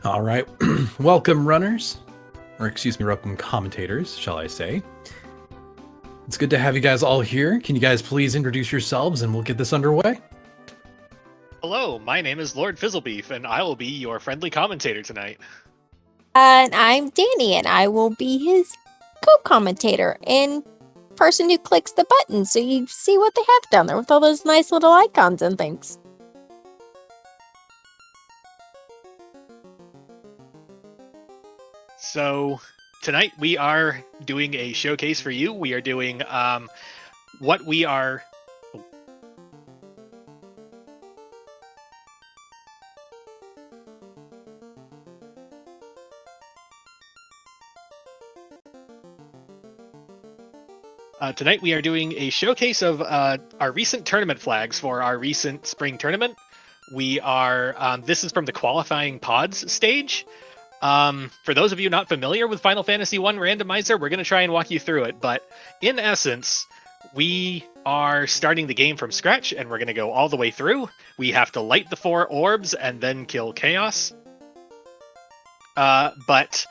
All right. Welcome, runners. Or excuse me, welcome commentators, shall I say. It's good to have you guys all here. Can you guys please introduce yourselves and we'll get this underway? Hello, my name is Lord Fizzlebeef, and I will be your friendly commentator tonight. And I'm Danny, and I will be his co-commentator and person who clicks the button so you see what they have down there with all those nice little icons and things. So, tonight we are doing a showcase for you. We are doing what we are... Tonight we are doing a showcase of our recent tournament flags for our recent spring tournament. We are, this is from the qualifying pods stage. For those of you not familiar with Final Fantasy I Randomizer, we're going to try and walk you through it, but in essence, we are starting the game from scratch, and we're going to go all the way through. We have to light the 4 orbs and then kill Chaos. But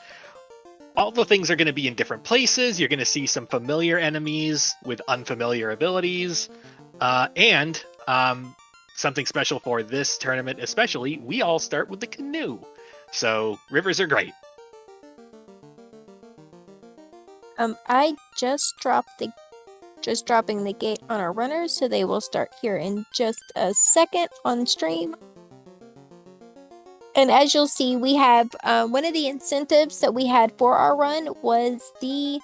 all the things are going to be in different places. You're going to see some familiar enemies with unfamiliar abilities. And something special for this tournament especially, we all start with the canoe. So rivers are great. I just dropping the gate on our runners, so they will start here in just a second on stream. And as you'll see, we have one of the incentives that we had for our run was the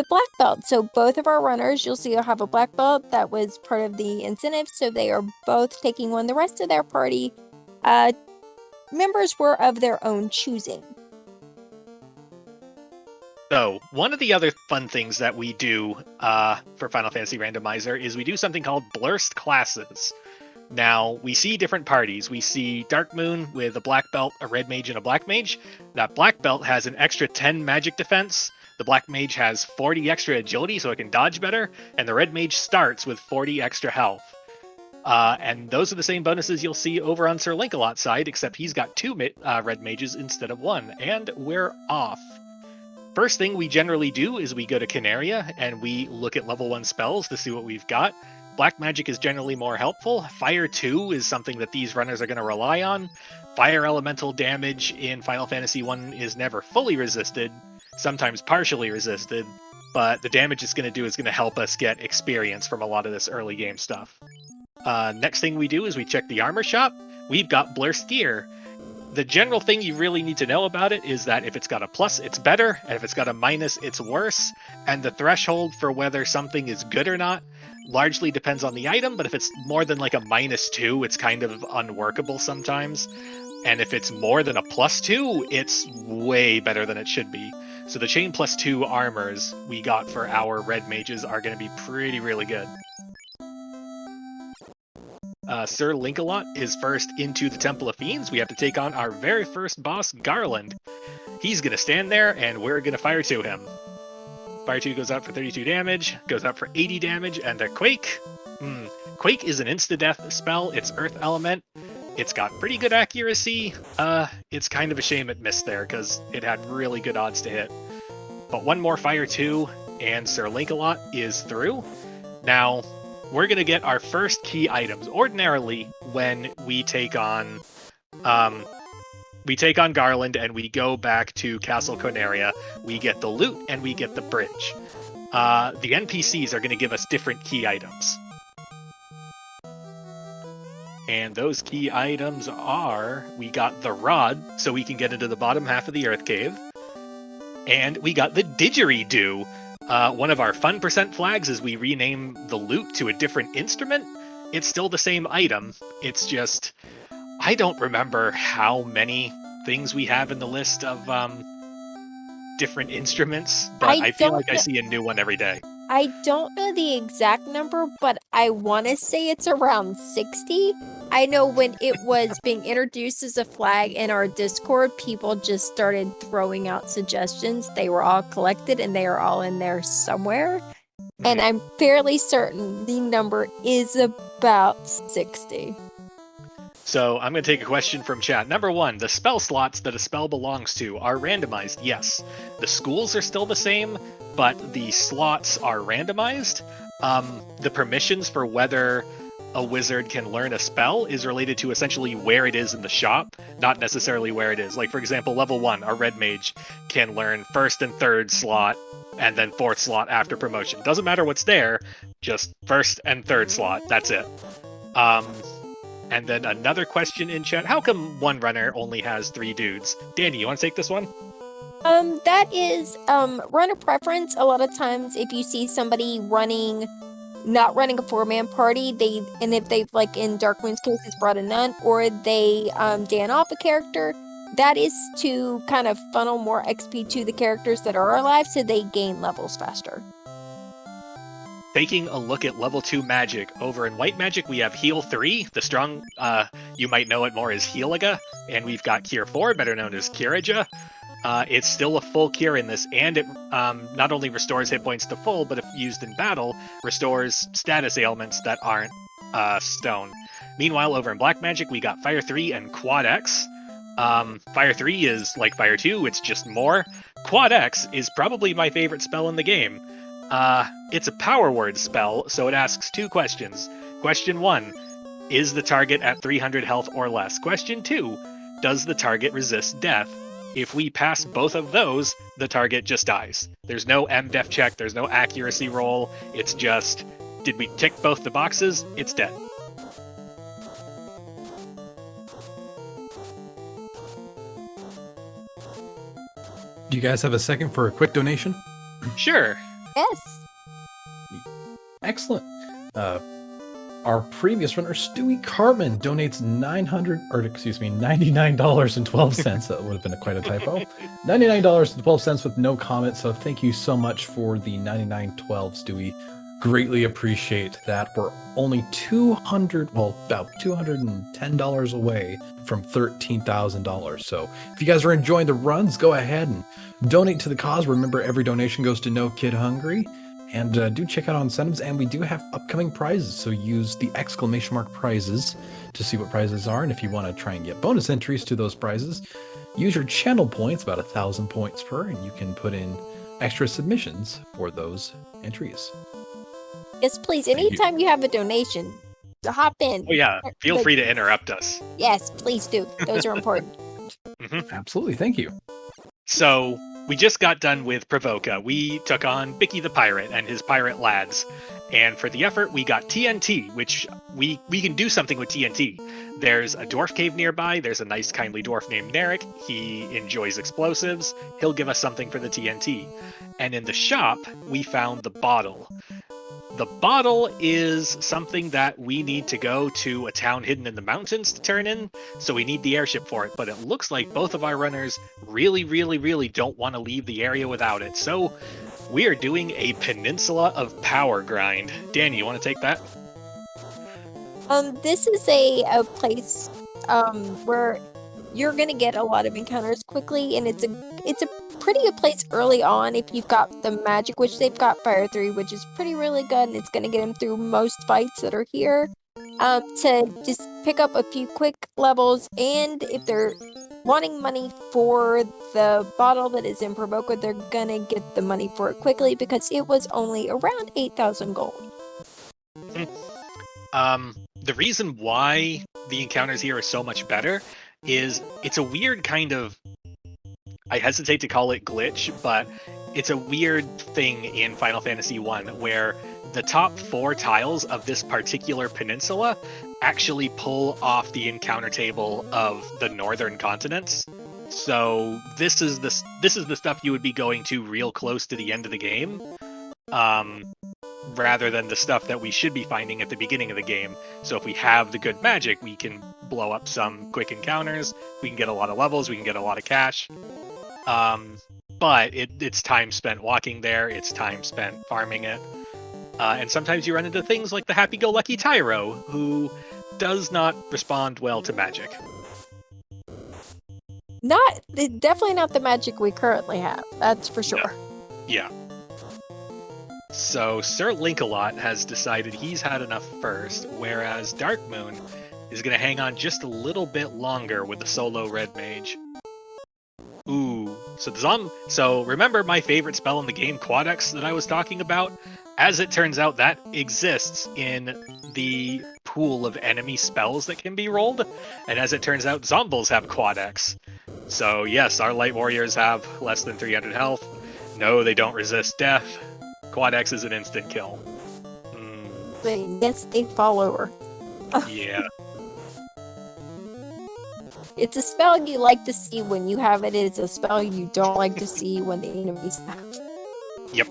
black belt. So both of our runners, you'll see, will have a black belt. That was part of the incentive. So they are both taking one. The rest of their party members were of their own choosing. So one of the other fun things that we do for Final Fantasy Randomizer is we do something called Blurst Classes. Now, we see different parties. We see Darkmoon with a black belt, a red mage, and a black mage. That black belt has an extra 10 magic defense. The black mage has 40 extra agility, so it can dodge better. And the red mage starts with 40 extra health. And those are the same bonuses you'll see over on SirLinkalot's side, except he's got 2 red mages instead of 1. And we're off. First thing we generally do is we go to Canaria, and we look at level 1 spells to see what we've got. Black magic is generally more helpful. Fire 2 is something that these runners are going to rely on. Fire elemental damage in Final Fantasy I is never fully resisted, sometimes partially resisted, but the damage it's going to do is going to help us get experience from a lot of this early game stuff. Next thing we do is we check the armor shop. We've got Blurst gear. The general thing you really need to know about it is that if it's got a plus, it's better, and if it's got a minus, it's worse. And the threshold for whether something is good or not largely depends on the item, but if it's more than like a -2, it's kind of unworkable sometimes. And if it's more than a +2, it's way better than it should be. So the chain +2 armors we got for our red mages are going to be really good. SirLinkalot is first into the Temple of Fiends. We have to take on our very first boss, Garland. He's going to stand there, and we're going to fire to him. Fire 2 goes out for 32 damage, goes out for 80 damage, and a Quake. Quake is an insta-death spell. It's Earth Element. It's got pretty good accuracy. It's kind of a shame it missed there, because it had really good odds to hit. But one more Fire 2, and SirLinkalot is through. Now, we're going to get our first key items. Ordinarily, when we take on Garland and we go back to Castle Conaria, we get the loot and we get the bridge. The NPCs are going to give us different key items. And those key items are, we got the rod, so we can get into the bottom half of the Earth Cave. And we got the didgeridoo. One of our fun % flags is we rename the loot to a different instrument. It's still the same item. It's just, I don't remember how many things we have in the list of different instruments, but I feel like I see a new one every day. I don't know the exact number, but I want to say it's around 60. I know when it was being introduced as a flag in our Discord, people just started throwing out suggestions. They were all collected and they are all in there somewhere. And I'm fairly certain the number is about 60. So I'm going to take a question from chat. Number 1, the spell slots that a spell belongs to are randomized. Yes. The schools are still the same, but the slots are randomized. The permissions for whether a wizard can learn a spell is related to essentially where it is in the shop, not necessarily where it is. Like, for example, level 1, our red mage can learn 1st and 3rd slot, and then 4th slot after promotion. Doesn't matter what's there, just 1st and 3rd slot. That's it. And then another question in chat. How come one runner only has 3 dudes? Danny, you want to take this one? That is runner preference. A lot of times if you see somebody not running a 4-man party, if they've, like in Darkmoon's case, it's brought a nun, or they Dan off a character, that is to kind of funnel more XP to the characters that are alive so they gain levels faster. Taking a look at level 2 magic. Over in white magic, we have heal 3. The strong, you might know it more as Healaga. And we've got cure 4, better known as Curaja. It's still a full cure in this, and it not only restores hit points to full, but if used in battle, restores status ailments that aren't stone. Meanwhile, over in black magic, we got Fire 3 and Quad X. Fire 3 is like Fire 2, it's just more. Quad X is probably my favorite spell in the game. It's a power word spell, so it asks 2 questions. Question 1, is the target at 300 health or less? Question 2, does the target resist death? If we pass both of those, the target just dies. There's no MDef check, there's no accuracy roll, it's just, did we tick both the boxes? It's dead. Do you guys have a second for a quick donation? Sure. Yes. Excellent. Our previous runner, Stewie Cartman, donates $99.12. That would have been quite a typo. $99.12 with no comment. So thank you so much for the $99.12, Stewie. Greatly appreciate that. We're only about $210 away from $13,000. So if you guys are enjoying the runs, go ahead and donate to the cause. Remember, every donation goes to No Kid Hungry. And do check out on incentives, and we do have upcoming prizes, so use the ! prizes to see what prizes are, and if you want to try and get bonus entries to those prizes, use your channel points, about 1,000 points per, and you can put in extra submissions for those entries. Yes, please. Anytime you have a donation, hop in. Oh yeah, feel free to interrupt us. Yes, please do. Those are important. Absolutely, thank you. So, we just got done with Provoca. We took on Bicky the Pirate and his pirate lads. And for the effort, we got TNT, which we can do something with TNT. There's a dwarf cave nearby. There's a nice, kindly dwarf named Narek. He enjoys explosives. He'll give us something for the TNT. And in the shop, we found the bottle. The bottle is something that we need to go to a town hidden in the mountains to turn in, so we need the airship for it, but it looks like both of our runners really, really, really don't want to leave the area without it, so we are doing a Peninsula of Power grind. Danny, you want to take that? This is a place where you're gonna get a lot of encounters quickly, and it's a pretty good place early on if you've got the magic, which they've got Fire 3, which is pretty really good, and it's gonna get them through most fights that are here. To just pick up a few quick levels, and if they're wanting money for the bottle that is in Provoca, they're gonna get the money for it quickly because it was only around 8,000 gold. The reason why the encounters here are so much better is it's a weird kind of, I hesitate to call it glitch, but it's a weird thing in Final Fantasy I where the top 4 tiles of this particular peninsula actually pull off the encounter table of the northern continents. So this is the stuff you would be going to real close to the end of the game, rather than the stuff that we should be finding at the beginning of the game. So if we have the good magic, we can blow up some quick encounters, we can get a lot of levels, we can get a lot of cash. But it's time spent walking there, it's time spent farming it. And sometimes you run into things like the happy-go-lucky Tyro, who does not respond well to magic. Definitely not the magic we currently have, that's for sure. Yeah. So SirLinkalot has decided he's had enough first, whereas Darkmoon is going to hang on just a little bit longer with the solo red mage. Ooh, so remember my favorite spell in the game, Quadex, that I was talking about? As it turns out, that exists in the pool of enemy spells that can be rolled, and as it turns out, Zombies have Quadex. So yes, our light warriors have less than 300 health. No, they don't resist death. Quadex is an instant kill. Yes, they follower. Yeah. It's a spell you like to see when you have it. It's a spell you don't like to see when the enemies have. Yep.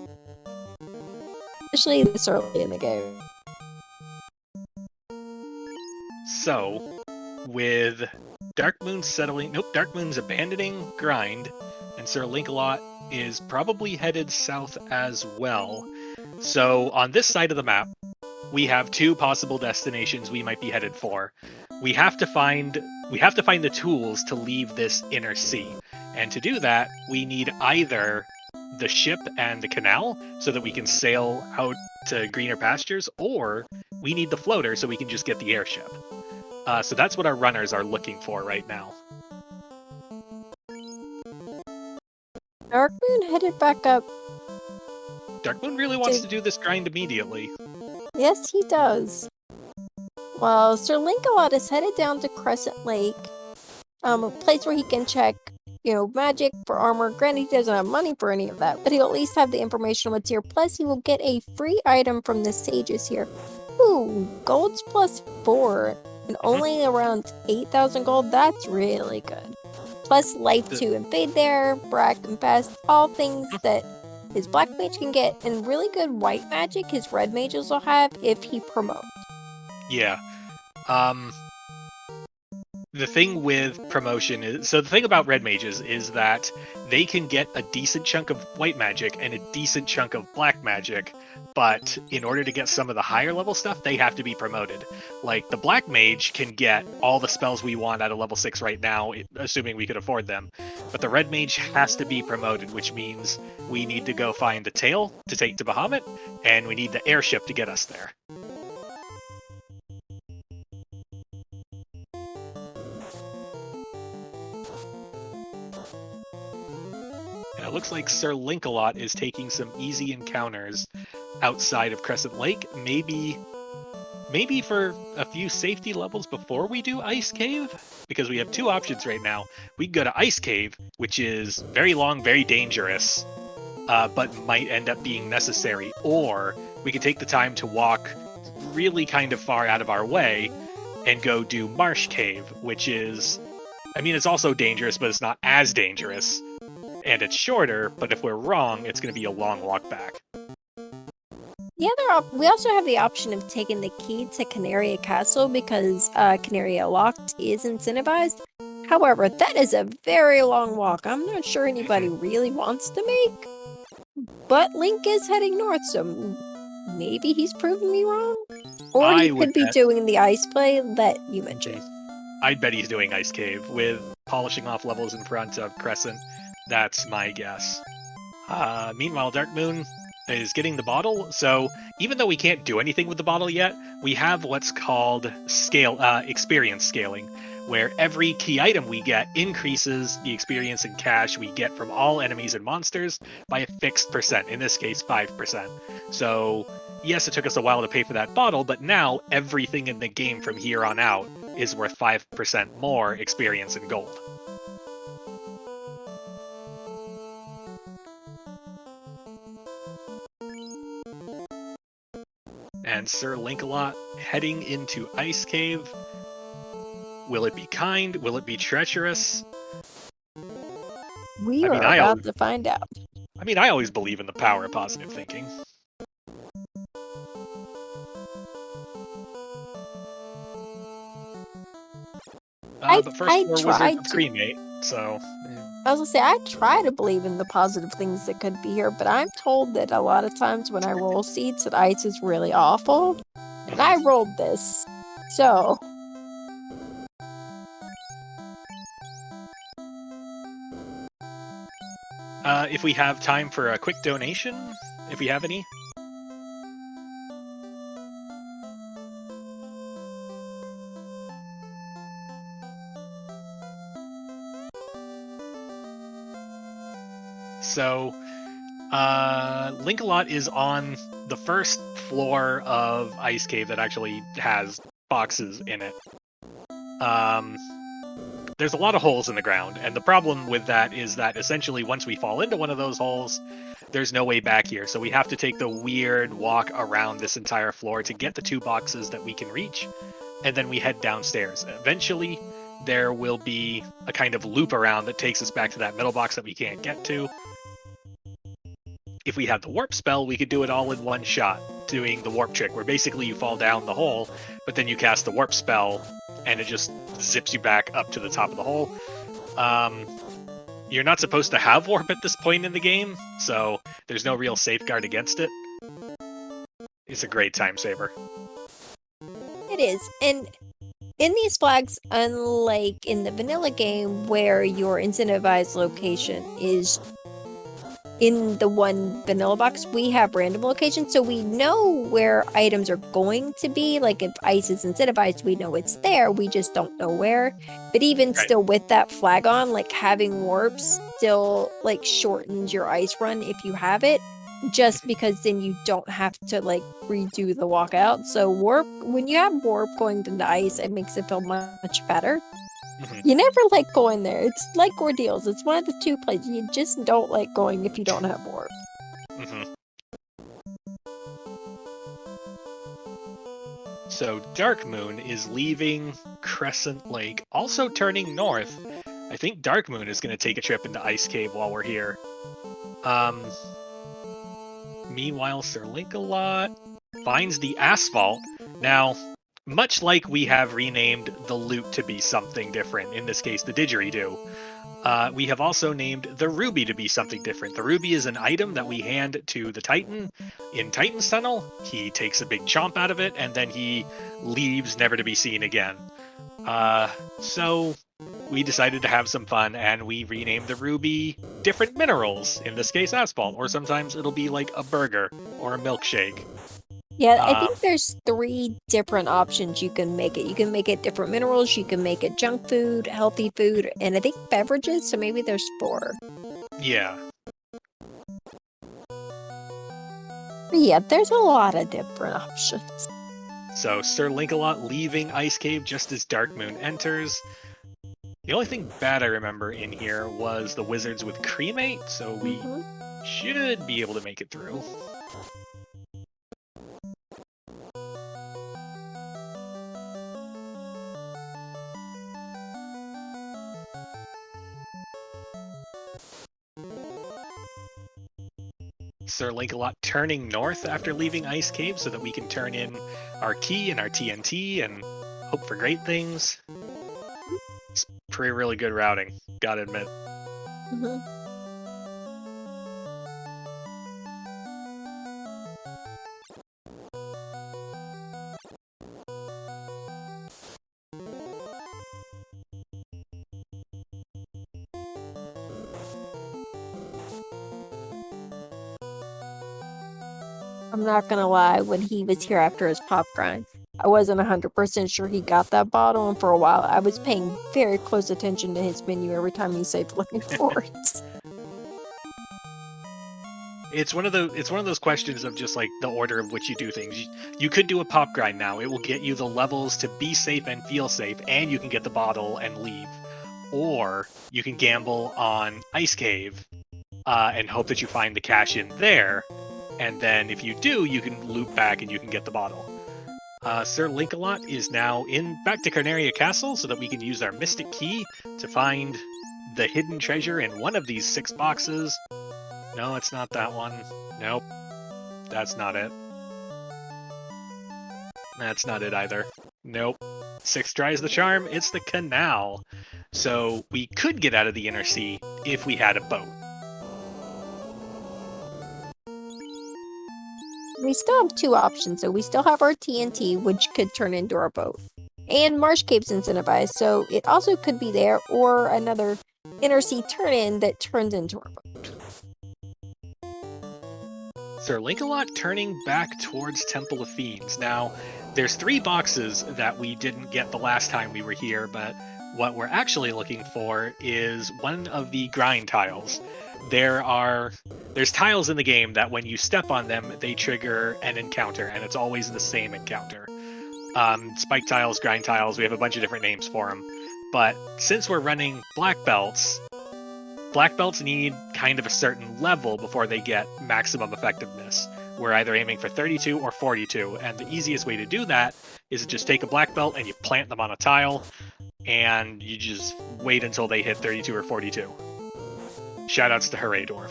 Especially this early in the game. So, with Darkmoon's abandoning grind, and SirLinkalot is probably headed south as well. So, on this side of the map, we have two possible destinations we might be headed for. We have to find the tools to leave this inner sea. And to do that, we need either the ship and the canal so that we can sail out to greener pastures, or we need the floater so we can just get the airship. So that's what our runners are looking for right now. Darkmoon headed back up. Darkmoon really wants to do this grind immediately. Yes, he does. Well, SirLinkalot is headed down to Crescent Lake, a place where he can check, magic for armor. Granted, he doesn't have money for any of that, but he'll at least have the information on what's here. Plus, he will get a free item from the sages here. Ooh, gold's +4, and only around 8,000 gold. That's really good. Plus, life 2 and fade there, Brack and Fast, all things that his black mage can get, and really good white magic his red mages will have if he promotes. Yeah. The thing with promotion is, so the thing about red mages is that they can get a decent chunk of white magic and a decent chunk of black magic, but in order to get some of the higher level stuff, they have to be promoted. Like, the black mage can get all the spells we want at a level 6 right now, assuming we could afford them, but the red mage has to be promoted, which means we need to go find the tail to take to Bahamut, and we need the airship to get us there. And it looks like SirLinkalot is taking some easy encounters outside of Crescent Lake, maybe for a few safety levels before we do Ice Cave, because we have two options right now. We can go to Ice Cave, which is very long, very dangerous, but might end up being necessary, or we can take the time to walk really kind of far out of our way and go do Marsh Cave, which is, it's also dangerous, but it's not as dangerous, and it's shorter, but if we're wrong, it's going to be a long walk back. We also have the option of taking the key to Canaria Castle because Canaria Locked is incentivized. However, that is a very long walk. I'm not sure anybody really wants to make. But Link is heading north, so maybe he's proven me wrong. Or he could be doing the ice play that you mentioned. I'd bet he's doing Ice Cave with polishing off levels in front of Crescent. That's my guess. Meanwhile, Darkmoon is getting the bottle, so even though we can't do anything with the bottle yet, we have what's called experience scaling, where every key item we get increases the experience and cash we get from all enemies and monsters by a fixed percent, in this case 5%. So yes, it took us a while to pay for that bottle, but now everything in the game from here on out is worth 5% more experience and gold. And SirLinkalot heading into Ice Cave. Will it be kind? Will it be treacherous? We are about to find out. I always believe in the power of positive thinking. But first, we're Wizards of Cremate, so... I was gonna say, I try to believe in the positive things that could be here, but I'm told that a lot of times when I roll seeds that ice is really awful. And I rolled this. So... if we have time for a quick donation, if we have any. So, Linkalot is on the first floor of Ice Cave that actually has boxes in it. There's a lot of holes in the ground, and the problem with that is that essentially once we fall into one of those holes, there's no way back here. So we have to take the weird walk around this entire floor to get the 2 boxes that we can reach, and then we head downstairs. Eventually, there will be a kind of loop around that takes us back to that middle box that we can't get to. If we had the warp spell, we could do it all in one shot, doing the warp trick, where basically you fall down the hole, but then you cast the warp spell, and it just zips you back up to the top of the hole. You're not supposed to have warp at this point in the game, so there's no real safeguard against it. It's a great time saver. It is, and in these flags, unlike in the vanilla game where your incentivized location is in the one vanilla box, we have random locations, so we know where items are going to be. Like if ice is incentivized, we know it's there, we just don't know where. But even still with that flag on, like having warps still like shortens your ice run if you have it, just because then you don't have to like redo the walkout. So warp, when you have warp going to the ice, it makes it feel much better. You never like going there. It's like Ordeals. It's one of the 2 places you just don't like going if you don't have warp. So Darkmoon is leaving Crescent Lake, also turning north. I think Darkmoon is going to take a trip into Ice Cave while we're here. Meanwhile, SirLinkalot finds the asphalt. Now, much like we have renamed the loot to be something different, in this case the didgeridoo, we have also named the ruby to be something different. The ruby is an item that we hand to the Titan in Titan's Tunnel. He takes a big chomp out of it, and then he leaves never to be seen again. So we decided to have some fun, and we renamed the ruby different minerals, in this case asphalt, or sometimes it'll be like a burger or a milkshake. Yeah, I think there's 3 different options you can make it. You can make it different minerals, you can make it junk food, healthy food, and I think beverages, so maybe there's 4. Yeah. Yeah, there's a lot of different options. So SirLinkalot leaving Ice Cave just as Darkmoon enters. The only thing bad I remember in here was the wizards with cremate, so we should be able to make it through. SirLinkalot turning north after leaving Ice Cave so that we can turn in our key and our TNT and hope for great things. It's pretty really good routing, gotta admit. I'm not gonna lie, when he was here after his pop grind, I wasn't 100% sure he got that bottle, and for a while I was paying very close attention to his menu every time he said looking for it. It's one of those questions of just like the order of which you do things. You could do a pop grind now. It will get you the levels to be safe and feel safe, and you can get the bottle and leave. Or you can gamble on Ice Cave and hope that you find the cash in there. And then if you do, you can loop back and you can get the bottle. SirLinkalot is now back to Carnaria Castle so that we can use our Mystic Key to find the hidden treasure in one of these 6 boxes. No, it's not that one. Nope. That's not it. That's not it either. Nope. 6 tries the charm, it's the canal. So we could get out of the Inner Sea if we had a boat. We still have 2 options, so we still have our TNT, which could turn into our boat. And Marsh Cave's incentivized, so it also could be there, or another Inner Sea turn-in that turns into our boat. SirLinkalot turning back towards Temple of Fiends. Now, there's 3 boxes that we didn't get the last time we were here, but what we're actually looking for is one of the grind tiles. there's tiles in the game that when you step on them, they trigger an encounter, and it's always the same encounter. Spike tiles, grind tiles, we have a bunch of different names for them. But since we're running black belts need kind of a certain level before they get maximum effectiveness. We're either aiming for 32 or 42, and the easiest way to do that is to just take a black belt and you plant them on a tile, and you just wait until they hit 32 or 42. Shoutouts to Hooray Dwarf.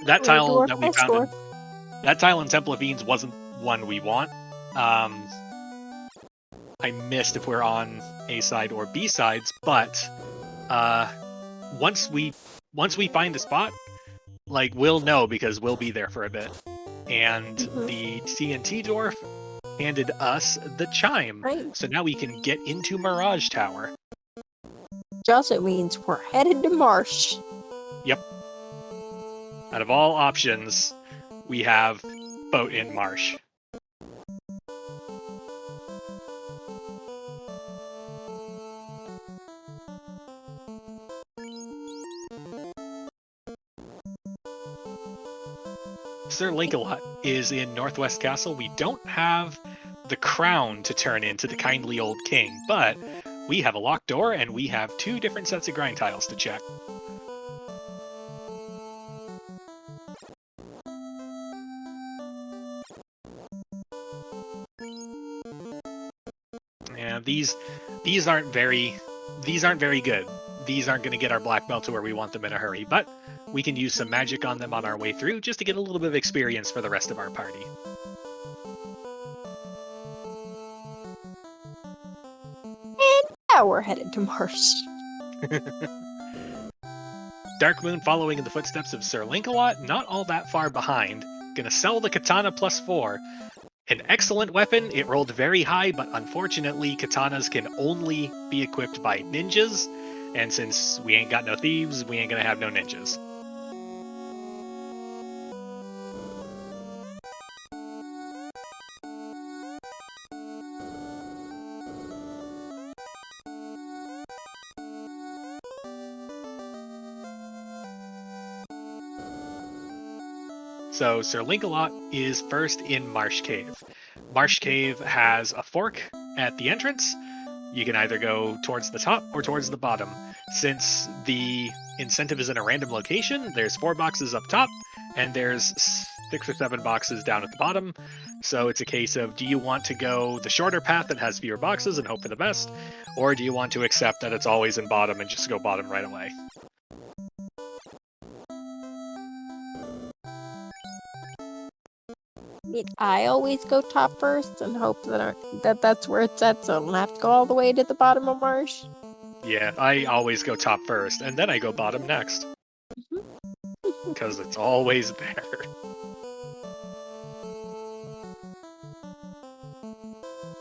That tile that we found, that tile in Temple of Fiends wasn't one we want. I missed if we're on A side or B sides, but once we find a spot, like, we'll know because we'll be there for a bit. And the TNT dwarf handed us the chime, so now we can get into Mirage Tower. Which also means we're headed to Marsh. Yep. Out of all options, we have boat in Marsh. SirLinkalot is in Northwest Castle. We don't have the crown to turn into the kindly old king, but we have a locked door and we have 2 different sets of grind tiles to check. And these aren't very good. These aren't going to get our black belt to where we want them in a hurry, but we can use some magic on them on our way through just to get a little bit of experience for the rest of our party. And now we're headed to Marsh. Darkmoon following in the footsteps of SirLinkalot, not all that far behind. Gonna sell the katana +4. An excellent weapon, it rolled very high, but unfortunately katanas can only be equipped by ninjas, and since we ain't got no thieves, we ain't gonna have no ninjas. So SirLinkalot is first in Marsh Cave. Marsh Cave has a fork at the entrance. You can either go towards the top or towards the bottom. Since the incentive is in a random location, there's 4 boxes up top, and there's 6 or 7 boxes down at the bottom. So it's a case of, do you want to go the shorter path that has fewer boxes and hope for the best, or do you want to accept that it's always in bottom and just go bottom right away? I always go top first and hope that that's where it's at, so I don't have to go all the way to the bottom of Marsh. Yeah, I always go top first, and then I go bottom next. Because it's always there.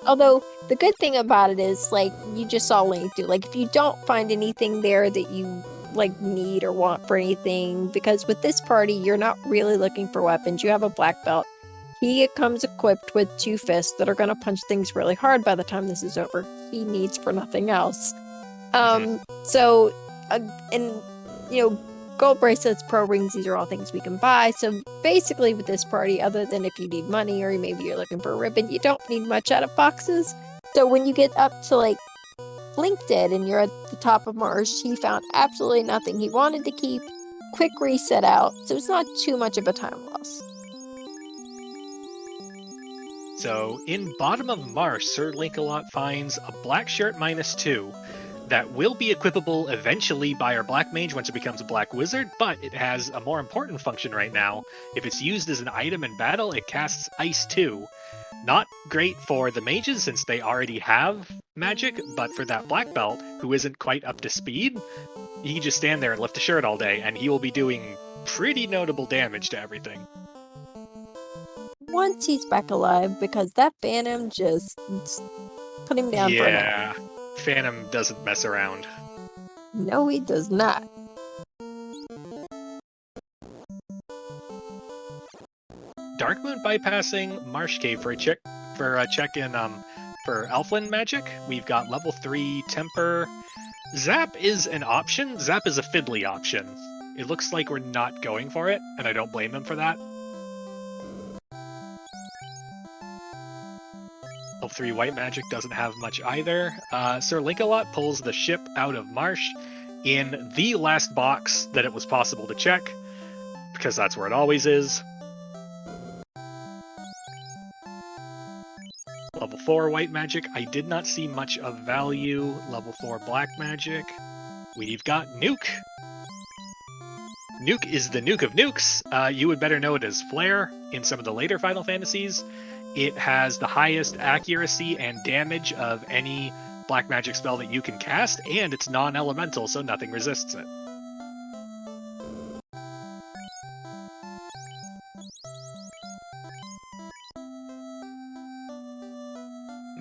Although, the good thing about it is, like, you just saw Link do. Like, if you don't find anything there that you, like, need or want for anything, because with this party, you're not really looking for weapons. You have a black belt. He comes equipped with 2 fists that are going to punch things really hard by the time this is over. He needs for nothing else. So, and, you know, gold bracelets, pro rings, these are all things we can buy. So basically with this party, other than if you need money or maybe you're looking for a ribbon, you don't need much out of boxes. So when you get up to, like, Link did and you're at the top of Marsh, he found absolutely nothing he wanted to keep. Quick reset out, so it's not too much of a time loss. So, in bottom of Marsh, SirLinkalot finds a black shirt -2 that will be equipable eventually by our black mage once it becomes a black wizard, but it has a more important function right now. If it's used as an item in battle, it casts Ice 2. Not great for the mages since they already have magic, but for that black belt who isn't quite up to speed, he can just stand there and lift a shirt all day, and he will be doing pretty notable damage to everything. Once he's back alive, because that Phantom just put him down for a minute. Yeah, Phantom doesn't mess around. No, he does not. Darkmoon bypassing Marsh Cave for a check in for Elfland magic. We've got level 3 Temper, Zap is an option. Zap is a fiddly option. It looks like we're not going for it, and I don't blame him for that. Level 3 white magic doesn't have much either. SirLinkalot pulls the ship out of Marsh in the last box that it was possible to check, because that's where it always is. Level 4 white magic, I did not see much of value. Level 4 black magic. We've got Nuke. Nuke is the nuke of nukes. You would better know it as Flare in some of the later Final Fantasies. It has the highest accuracy and damage of any black magic spell that you can cast, and it's non-elemental, so nothing resists it.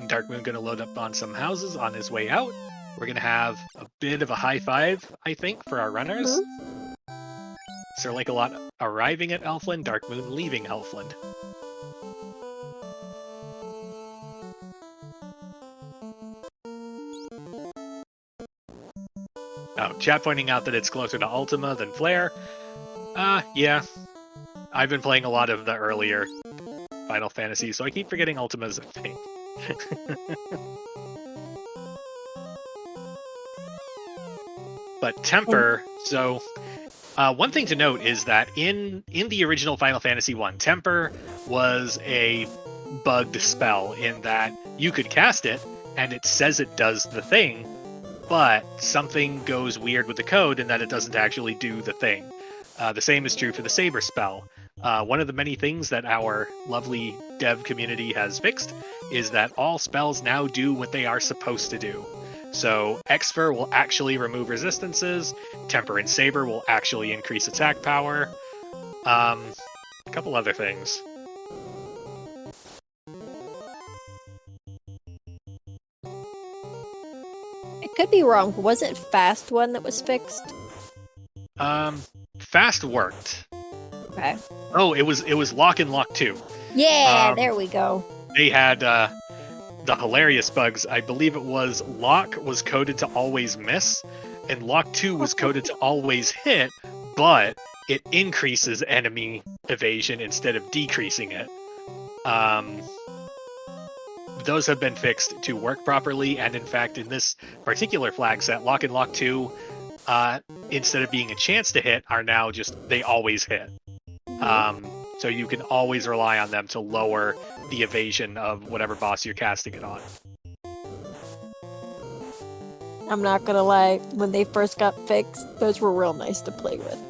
Darkmoon gonna load up on some houses on his way out. We're gonna have a bit of a high five, I think, for our runners. SirLinkalot arriving at Elfland, Darkmoon leaving Elfland. Oh, chat pointing out that it's closer to Ultima than Flare. Yeah. I've been playing a lot of the earlier Final Fantasy, so I keep forgetting Ultima's a thing. But Temper, so one thing to note is that in the original Final Fantasy 1, Temper was a bugged spell in that you could cast it and it says it does the thing, but something goes weird with the code in that it doesn't actually do the thing. The same is true for the Saber spell. One of the many things that our lovely dev community has fixed is that all spells now do what they are supposed to do. So Exfer will actually remove resistances, Temper and Saber will actually increase attack power. A couple other things. I could be wrong. Was it Fast one that was fixed? Fast worked. Okay. Oh, it was Lock and Lock 2. Yeah, there we go. They had the hilarious bugs. I believe it was Lock was coded to always miss, and Lock 2 was coded to always hit, but it increases enemy evasion instead of decreasing it. Those have been fixed to work properly, and in fact, in this particular flag set, Lock and Lock 2, instead of being a chance to hit, are now just, they always hit. So you can always rely on them to lower the evasion of whatever boss you're casting it on. I'm not gonna lie, when they first got fixed, those were real nice to play with.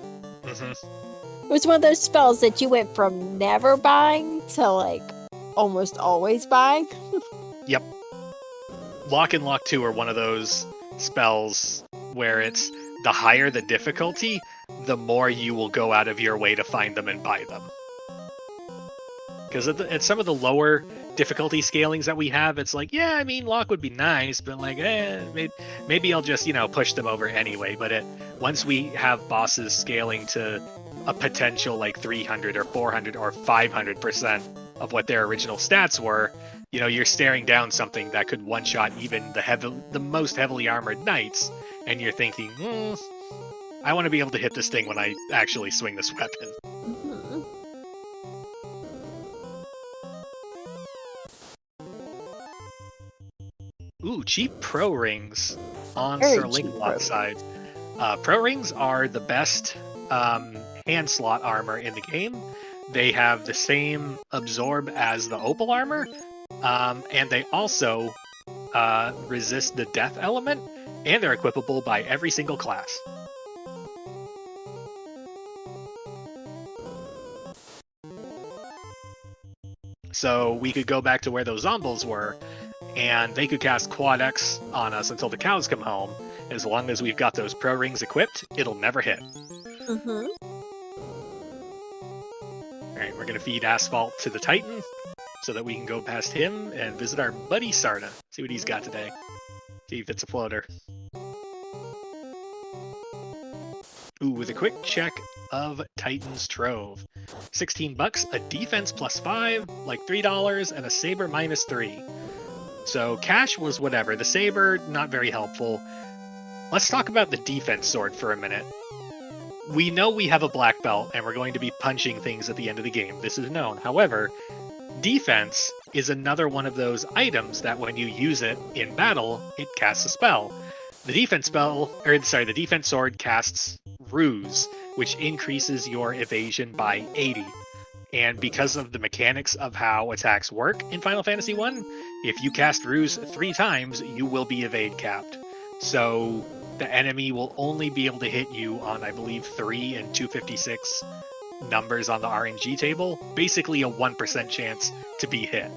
It was one of those spells that you went from never buying to like almost always buying. Yep. Lock and Lock 2 are one of those spells where it's the higher the difficulty, the more you will go out of your way to find them and buy them. Because at some of the lower difficulty scalings that we have, it's like, yeah, I mean, Lock would be nice, but like, maybe I'll just, push them over anyway. But once we have bosses scaling to a potential like 300 or 400 or 500% of what their original stats were, you're staring down something that could one-shot even the most heavily armored knights, and you're thinking, I want to be able to hit this thing when I actually swing this weapon. Ooh, cheap pro rings on SirLinkalot's side. Pro rings are the best hand slot armor in the game. They have the same absorb as the opal armor, and they also resist the death element, and they're equipable by every single class. So we could go back to where those zombies were, and they could cast Quad X on us until the cows come home. As long as we've got those pro rings equipped, it'll never hit. Alright, we're going to feed Asphalt to the Titan so that we can go past him and visit our buddy Sarda. See what he's got today. See if it's a floater. Ooh, with a quick check of Titan's Trove. 16 bucks, a defense plus 5, like $3, and a saber minus 3. So cash was whatever. The saber, not very helpful. let's talk about the defense sword for a minute. We know we have a black belt, and we're going to be punching things at the end of the game. This is known. However, defense is another one of those items that when you use it in battle, it casts a spell. The defense sword casts Ruse, which increases your evasion by 80. And because of the mechanics of how attacks work in Final Fantasy 1, if you cast Ruse 3 times, you will be evade capped. So the enemy will only be able to hit you on, I believe, 3 and 256 numbers on the RNG table. Basically a 1% chance to be hit.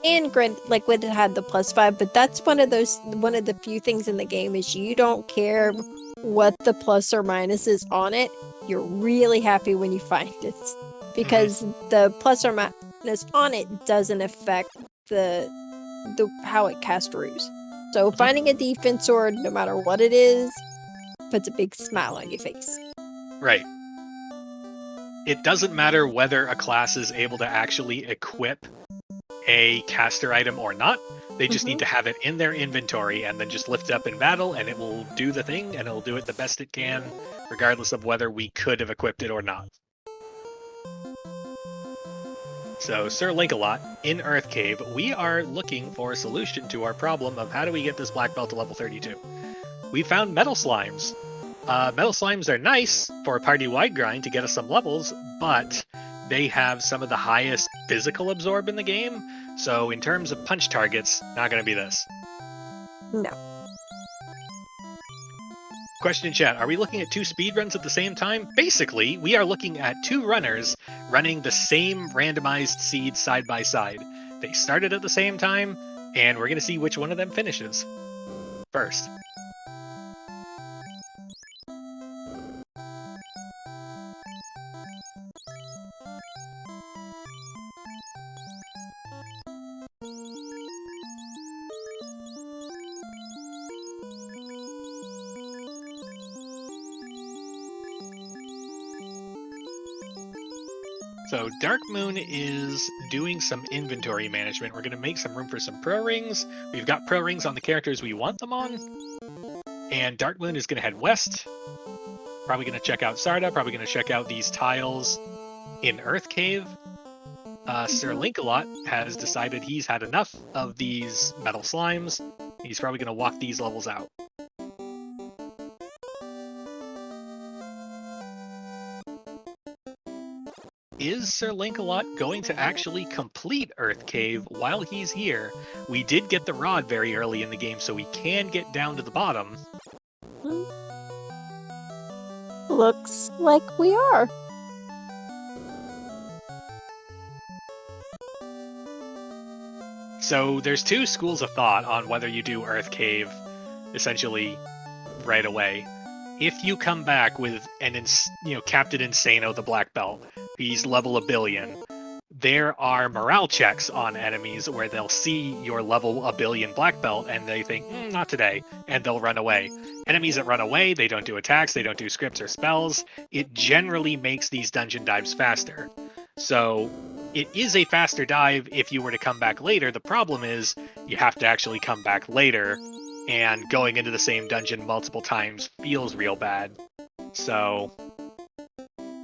And Grant, like when it had the +5, but that's one of the few things in the game is you don't care what the plus or minus is on it. You're really happy when you find it because the plus or minus on it doesn't affect the how it casts Ruse. So finding a defense sword, no matter what it is, puts a big smile on your face. Right. It doesn't matter whether a class is able to actually equip a caster item or not. They just need to have it in their inventory and then just lift it up in battle and it will do the thing and it'll do it the best it can, regardless of whether we could have equipped it or not. So, SirLinkalot, in Earth Cave, we are looking for a solution to our problem of how do we get this black belt to level 32. We found metal slimes. Metal slimes are nice for a party-wide grind to get us some levels, but they have some of the highest physical absorb in the game, so in terms of punch targets, not going to be this. No. Question in chat, are we looking at 2 speedruns at the same time? Basically, we are looking at 2 runners running the same randomized seed side by side. They started at the same time, and we're going to see which one of them finishes first. So Darkmoon is doing some inventory management. We're going to make some room for some pro rings. We've got pro rings on the characters we want them on. And Darkmoon is going to head west. Probably going to check out Sarda. Probably going to check out these tiles in Earth Cave. SirLinkalot has decided he's had enough of these metal slimes. He's probably going to walk these levels out. Is SirLinkalot going to actually complete Earth Cave while he's here? We did get the rod very early in the game, so we can get down to the bottom. Looks like we are. So there's 2 schools of thought on whether you do Earth Cave essentially right away. If you come back with Captain Insano, the Black Belt, he's level 1 billion. There are morale checks on enemies where they'll see your level 1 billion Black Belt and they think, not today, and they'll run away. Enemies that run away, they don't do attacks, they don't do scripts or spells. It generally makes these dungeon dives faster. So it is a faster dive if you were to come back later. The problem is you have to actually come back later, and going into the same dungeon multiple times feels real bad. So,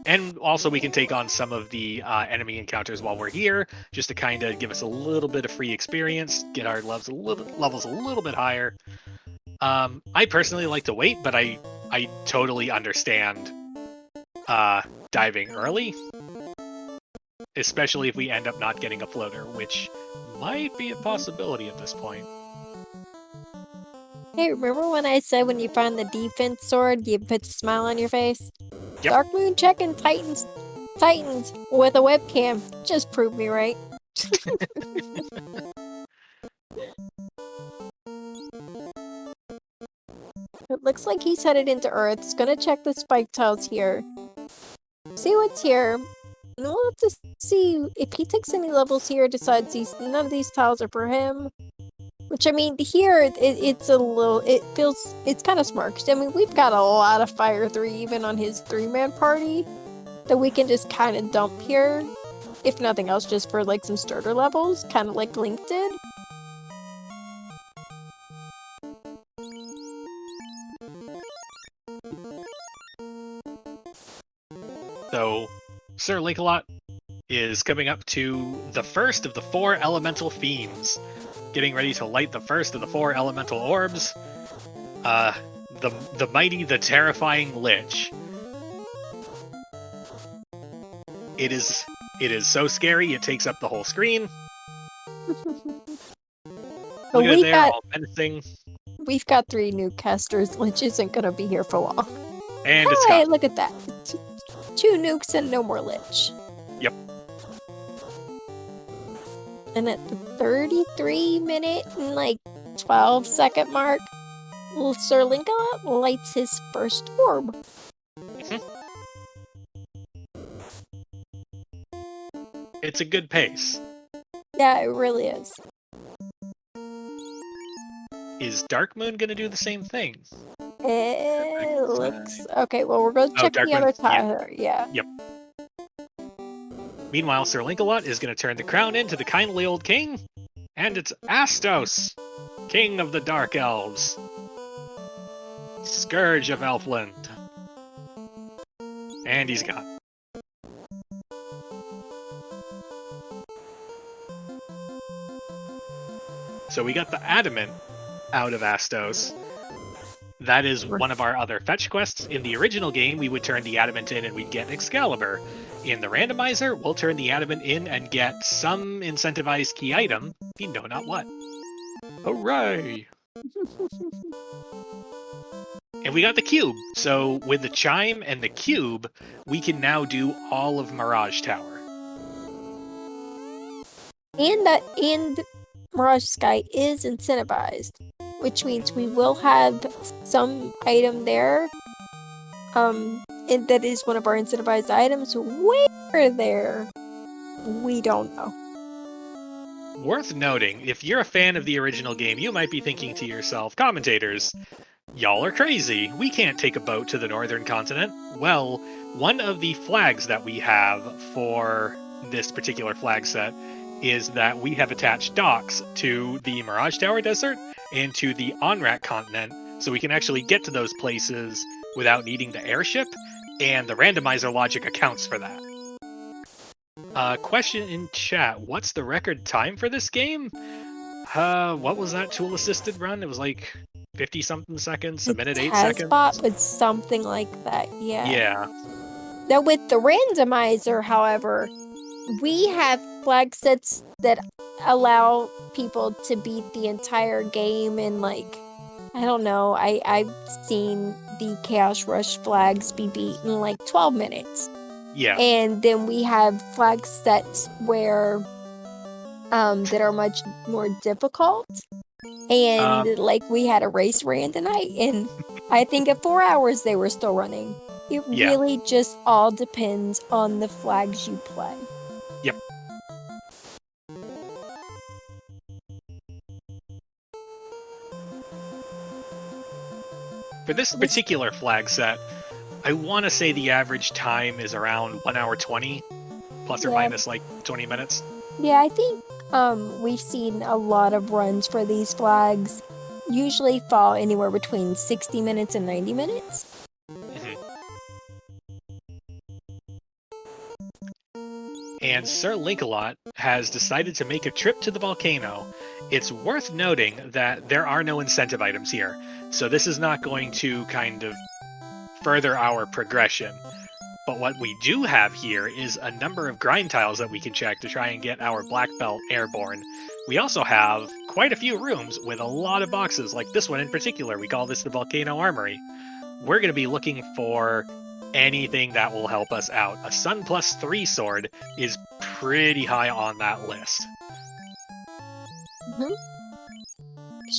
and also we can take on some of the enemy encounters while we're here, just to kind of give us a little bit of free experience, get our levels a little bit higher. I personally like to wait, but I totally understand diving early, especially if we end up not getting a floater, which might be a possibility at this point. Hey, remember when I said when you find the defense sword, you put a smile on your face? Yep. Darkmoon checking Titans with a webcam just proved me right. It looks like he's headed into Earth. He's gonna check the spike tiles here. See what's here. And we'll have to see if he takes any levels here, decides none of these tiles are for him. Which, I mean, here, it's kind of smart. 'Cause, I mean, we've got a lot of Fire 3 even on his 3-man party that we can just kind of dump here. If nothing else, just for, like, some starter levels, kind of like Link did. So, SirLinkalot is coming up to the first of the 4 elemental fiends, getting ready to light the first of the 4 elemental orbs. The mighty, the terrifying Lich. It is so scary, it takes up the whole screen. Look at it there, all menacing. We've got 3 new casters. Lich isn't going to be here for long. And it's Hey, gone. look at that. 2 nukes and no more Lich. Yep. And at the 33-minute and 12-second mark, SirLinkalot lights his first orb. It's a good pace. Yeah, it really is. Is Darkmoon gonna do the same thing? It looks... Okay, well, we're going to check the other tile. Yeah. Yep. Meanwhile, SirLinkalot is going to turn the crown into the kindly old king, and it's Astos, king of the Dark Elves. Scourge of Elfland. And he's gone. So we got the Adamant out of Astos. That is one of our other fetch quests. In the original game, we would turn the Adamant in and we'd get Excalibur. In the Randomizer, we'll turn the Adamant in and get some incentivized key item, you know not what. Hooray! And we got the cube. So with the chime and the cube, we can now do all of Mirage Tower. And Mirage Sky is incentivized, which means we will have some item there. And that is one of our incentivized items. Where there? We don't know. Worth noting, if you're a fan of the original game, you might be thinking to yourself, commentators, y'all are crazy. We can't take a boat to the northern continent. Well, one of the flags that we have for this particular flag set is that we have attached docks to the Mirage Tower Desert and to the Onrak continent, so we can actually get to those places without needing the airship, and the randomizer logic accounts for that. Question in chat, what's the record time for this game? What was that tool-assisted run? It was like 50-something seconds, a minute, 8 seconds? Tazbot was something like that, yeah. Yeah. Now with the randomizer, however, we have flag sets that allow people to beat the entire game in I don't know, I've seen the Chaos Rush flags be beaten in 12 minutes. Yeah. And then we have flag sets where that are much more difficult. And we had a race ran tonight, and I think at 4 hours they were still running. It really just all depends on the flags you play. Yep. For this particular flag set, I want to say the average time is around 1 hour 20, plus or minus 20 minutes. Yeah, I think we've seen a lot of runs for these flags usually fall anywhere between 60 minutes and 90 minutes. And SirLinkalot has decided to make a trip to the volcano. It's worth noting that there are no incentive items here, so this is not going to kind of further our progression. But what we do have here is a number of grind tiles that we can check to try and get our black belt airborne. We also have quite a few rooms with a lot of boxes, like this one in particular. We call this the Volcano Armory. We're going to be looking for anything that will help us out. A Sun Plus 3 sword is pretty high on that list. So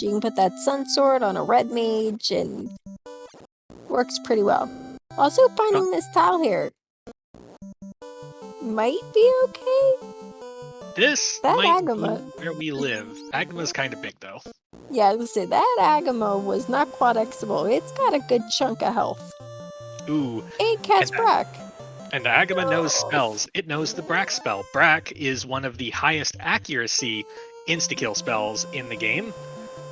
you can put that Sun Sword on a red mage and works pretty well. Also finding this tile here might be okay. This that might Agama. be where we live. Agama's kind of big though. Yeah, I was gonna say that Agama was not quad Xable. It's got a good chunk of health. Ooh. It casts Brack. And the Agama knows spells. It knows the Brack spell. Brack is one of the highest accuracy insta-kill spells in the game.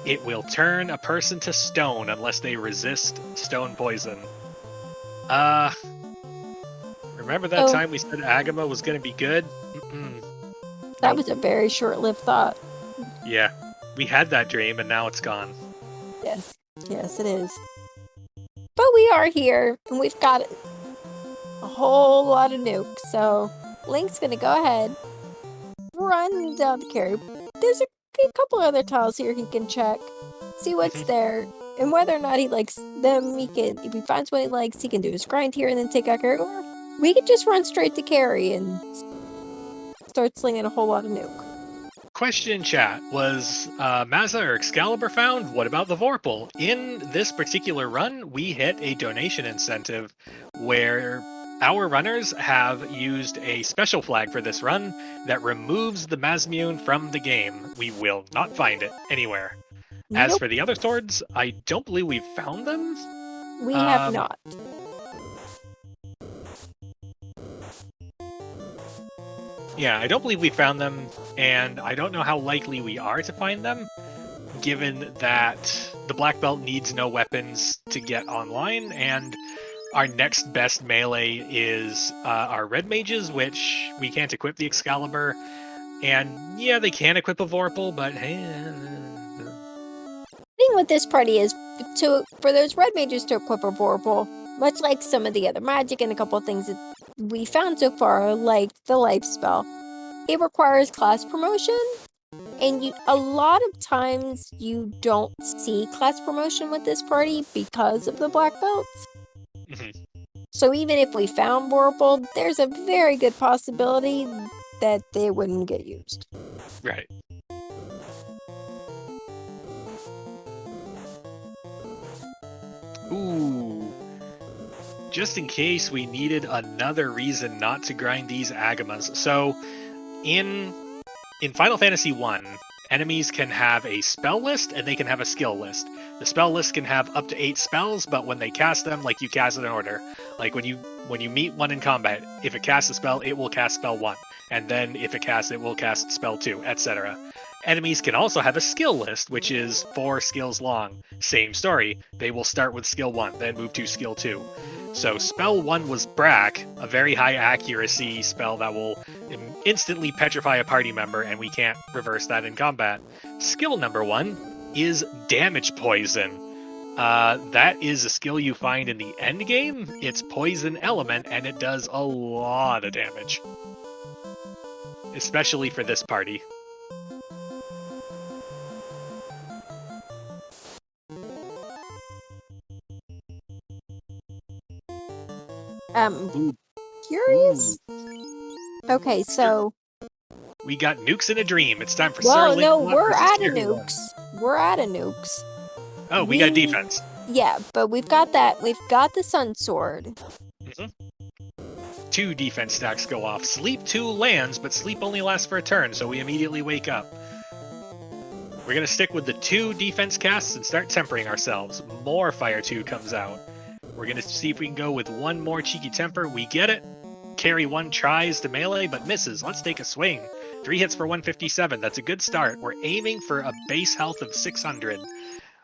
It will turn a person to stone unless they resist stone poison. Remember that Oh. time we said Agama was going to be good? That Nope. was a very short-lived thought. Yeah, we had that dream and now it's gone. Yes. Yes, it is. But we are here, and we've got a whole lot of nukes, so Link's gonna go ahead, run down the carry. There's a couple other tiles here he can check, see what's there, and whether or not he likes them, he can, if he finds what he likes, he can do his grind here and then take out carry, or we could just run straight to carry and start slinging a whole lot of nuke. Question in chat, was Mazza or Excalibur found? What about the Vorpal? In this particular run, we hit a donation incentive where our runners have used a special flag for this run that removes the Mazmune from the game. We will not find it anywhere. As Nope, for the other swords, I don't believe we've found them. we have not. Yeah, I don't believe we found them, and I don't know how likely we are to find them, given that the Black Belt needs no weapons to get online, and our next best melee is our Red Mages, which we can't equip the Excalibur, and yeah, they can equip a Vorpal, but The thing with this party is for those red mages to equip a Vorpal, much like some of the other magic and a couple of things that we found so far, like the life spell, it requires class promotion, and a lot of times you don't see class promotion with this party because of the black belts. So even if we found Vorpal, there's a very good possibility that they wouldn't get used. right. Ooh. Just in case we needed another reason not to grind these Agamas. So, in Final Fantasy 1, enemies can have a spell list and they can have a skill list. The spell list can have up to 8 spells, but when they cast them, like you cast it in order. Like when you meet one in combat, if it casts a spell, it will cast spell 1. And then if it casts, it will cast spell 2, etc. Enemies can also have a skill list, which is 4 skills long. Same story. They will start with skill 1, then move to skill 2. So spell 1 was Brack, a very high accuracy spell that will instantly petrify a party member, and we can't reverse that in combat. Skill number 1 is Damage Poison. That is a skill you find in the end game. It's Poison Element, and it does a lot of damage. Especially for this party. Curious? Okay, so... We got nukes in a dream. It's time for Well, SirLinkalot no, we're versus out of Carry One. nukes. We're out of nukes. Oh, we got defense. Yeah, but we've got that. We've got the Sun Sword. 2 defense stacks go off. Sleep 2 lands, but sleep only lasts for a turn, so we immediately wake up. We're going to stick with the 2 defense casts and start tempering ourselves. More Fire 2 comes out. We're going to see if we can go with 1 more Cheeky Temper. We get it. Carry 1 tries to melee, but misses. Let's take a swing. 3 hits for 157. That's a good start. We're aiming for a base health of 600.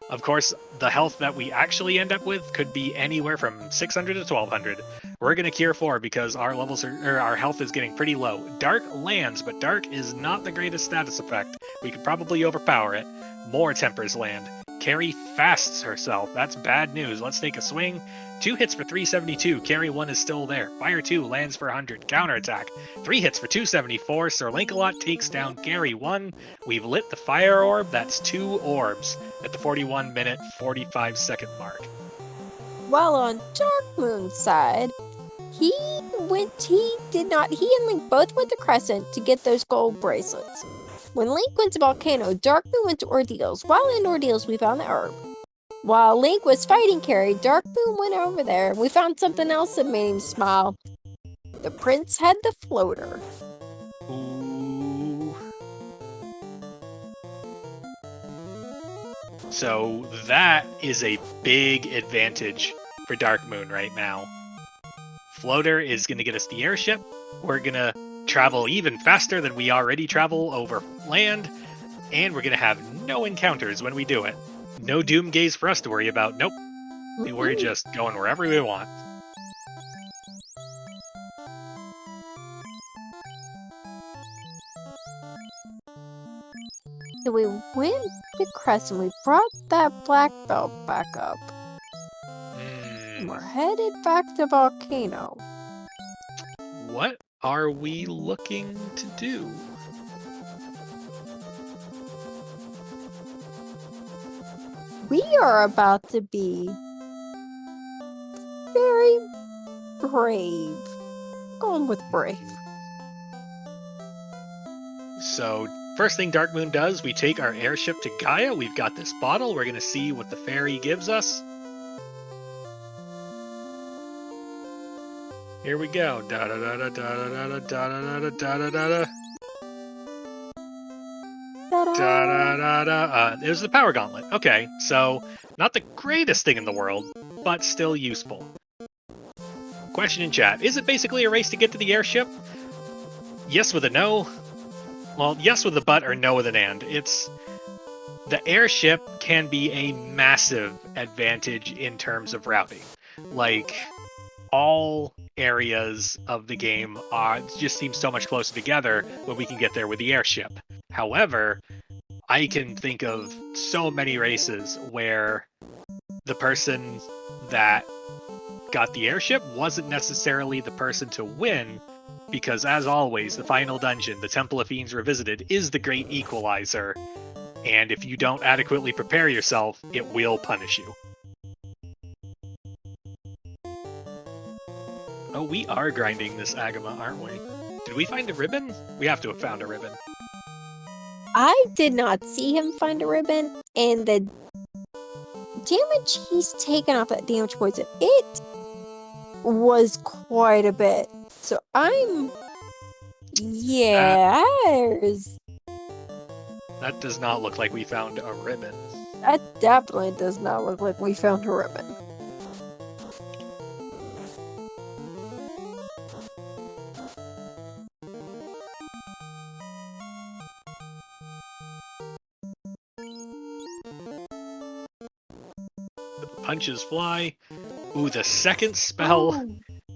Of course, the health that we actually end up with could be anywhere from 600 to 1200. We're going to cure 4 because our our health is getting pretty low. Dark lands, but Dark is not the greatest status effect. We could probably overpower it. More Tempers land. Carrie fasts herself. That's bad news. Let's take a swing. 2 hits for 372. Carry 1 is still there. Fire 2 lands for 100. Counterattack. 3 hits for 274. SirLinkalot takes down Carry 1. We've lit the fire orb. And 2 orbs at the 41-minute, 45-second mark. While on Darkmoon's side, he and Link both went to Crescent to get those gold bracelets. When Link went to Volcano, Darkmoon went to Ordeals. While in Ordeals, we found the herb. While Link was fighting Carrie, Darkmoon went over there. We found something else that made him smile. The prince had the floater. Ooh. So that is a big advantage for Darkmoon right now. Floater is going to get us the airship. We're going to travel even faster than we already travel over land, and we're going to have no encounters when we do it. No Doom Gaze for us to worry about. Nope. We're just going wherever we want. So we went to Crescent. We brought that black belt back up. And we're headed back to Volcano. What are we looking to do? We are about to be very brave. Going with brave. So, first thing Dark Moon does, we take our airship to Gaia. We've got this bottle. We're going to see what the fairy gives us. Here we go. Da da da da da da da da da da da da. Da-da-da-da. There's the power gauntlet. Okay, so not the greatest thing in the world, but still useful. Question in chat. Is it basically a race to get to the airship? Yes with a no. Well, yes with a but or no with an and. The airship can be a massive advantage in terms of routing. Like, all areas of the game just seem so much closer together when we can get there with the airship. However, I can think of so many races where the person that got the airship wasn't necessarily the person to win, because as always, the final dungeon, the Temple of Fiends Revisited, is the great equalizer, and if you don't adequately prepare yourself, it will punish you. Oh, we are grinding this Agama, aren't we? Did we find a ribbon? We have to have found a ribbon. I did not see him find a ribbon, and the damage he's taken off that damage poison, it was quite a bit. So That does not look like we found a ribbon. That definitely does not look like we found a ribbon. Punches fly. Ooh, the second spell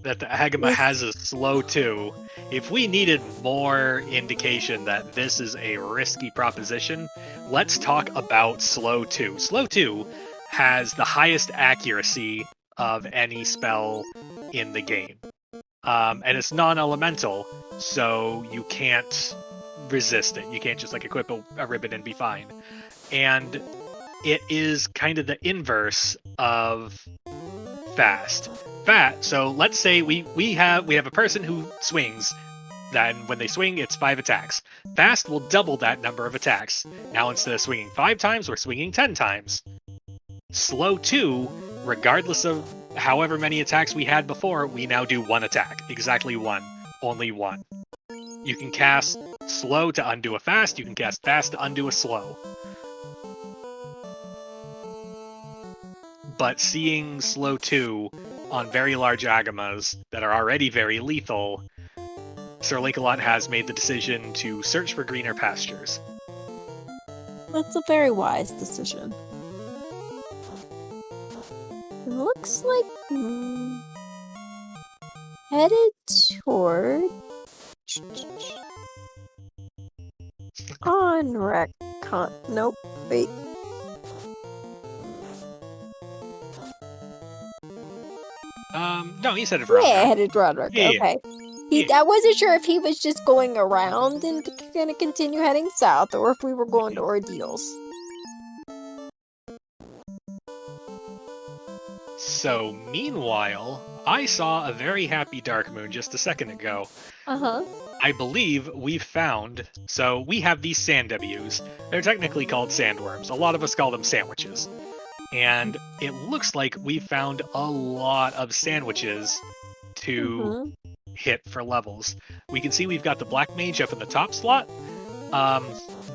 that the Agama has is slow too. If we needed more indication that this is a risky proposition, let's talk about slow 2. Slow 2 has the highest accuracy of any spell in the game. And it's non-elemental, so you can't resist it. You can't just like equip a ribbon and be fine. And it is kind of the inverse of fast. So let's say we have a person who swings, then when they swing, it's 5 attacks. Fast will double that number of attacks. Now instead of swinging 5 times, we're swinging 10 times. Slow 2, regardless of however many attacks we had before, we now do 1 attack. Exactly 1. Only 1. You can cast slow to undo a fast, you can cast fast to undo a slow. But seeing slow 2 on very large Agamas that are already very lethal, SirLinkalot has made the decision to search for greener pastures. That's a very wise decision. It looks like headed toward nope, wait. No, he said it for headed Roderick. Yeah, okay. I wasn't sure if he was just going around and gonna continue heading south, or if we were going to Ordeals. So, meanwhile, I saw a very happy Dark Moon just a second ago. Uh-huh. I believe we've found... So, we have these sand Ws. They're technically called sandworms. A lot of us call them sandwiches. And it looks like we've found a lot of sandwiches to hit for levels. We can see we've got the Black Mage up in the top slot.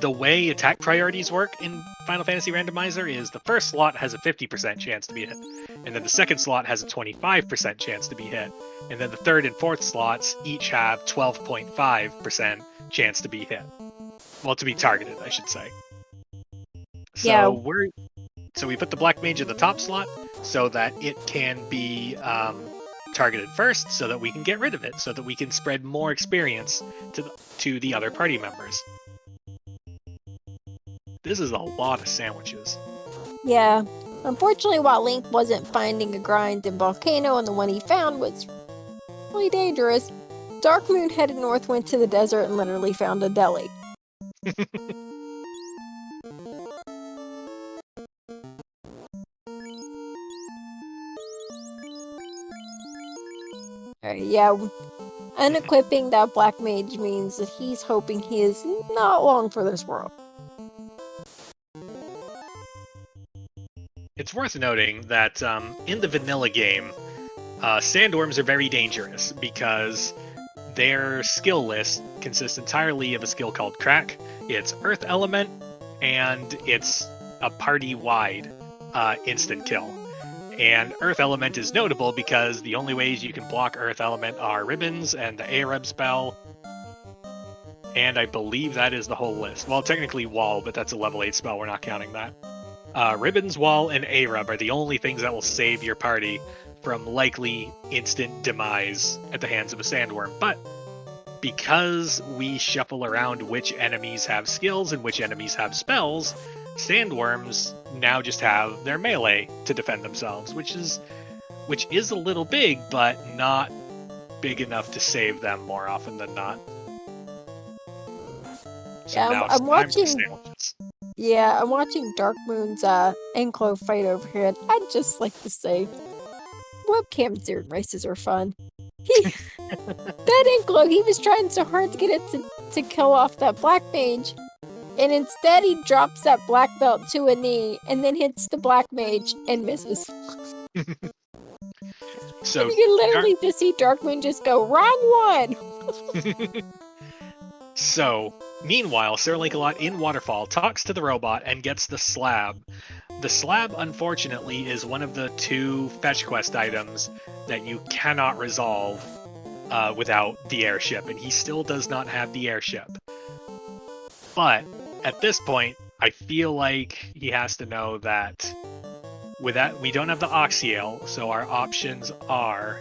The way attack priorities work in Final Fantasy Randomizer is the first slot has a 50% chance to be hit, and then the second slot has a 25% chance to be hit, and then the third and fourth slots each have 12.5% chance to be hit. Well, to be targeted, I should say. So So we put the Black Mage in the top slot so that it can be targeted first, so that we can get rid of it, so that we can spread more experience to the other party members. This is a lot of sandwiches. Yeah. Unfortunately, while Link wasn't finding a grind in Volcano and the one he found was really dangerous, Darkmoon headed north, went to the desert, and literally found a deli. Yeah, unequipping that Black Mage means that he's hoping he is not long for this world. It's worth noting that in the vanilla game, sandworms are very dangerous because their skill list consists entirely of a skill called Crack. It's Earth Element, and it's a party-wide instant kill. And Earth Element is notable because the only ways you can block Earth Element are Ribbons and the Arab spell. And I believe that is the whole list. Well, technically Wall, but that's a level 8 spell, we're not counting that. Ribbons, Wall, and Arab are the only things that will save your party from likely instant demise at the hands of a sandworm. But because we shuffle around which enemies have skills and which enemies have spells, sandworms now just have their melee to defend themselves, which is a little big, but not big enough to save them more often than not. So Yeah, now it's I'm time for watching. sandwiches. Yeah, I'm watching Darkmoon's Enclo fight over here. And I'd just like to say, webcam zero races are fun. That Enclo, he was trying so hard to get it to kill off that Black Mage. And instead he drops that black belt to a knee and then hits the Black Mage and misses. So and you can literally just see Darkmoon just go, wrong one! So, meanwhile, SirLinkalot in Waterfall talks to the robot and gets the slab. The slab, unfortunately, is one of the 2 fetch quest items that you cannot resolve without the airship, and he still does not have the airship. But at this point, I feel like he has to know that we don't have the Oxyale, so our options are...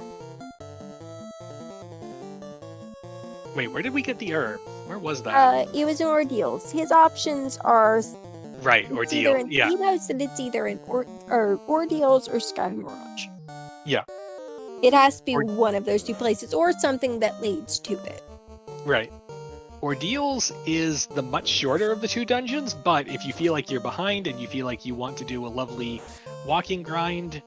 Wait, where did we get the herb? Where was that? It was in Ordeals. His options are... Right, Ordeal, yeah. He knows that it's either in Ordeals or Sky Mirage. Yeah. It has to be one of those 2 places, or something that leads to it. Right. Ordeals is the much shorter of the 2 dungeons, but if you feel like you're behind and you feel like you want to do a lovely walking grind,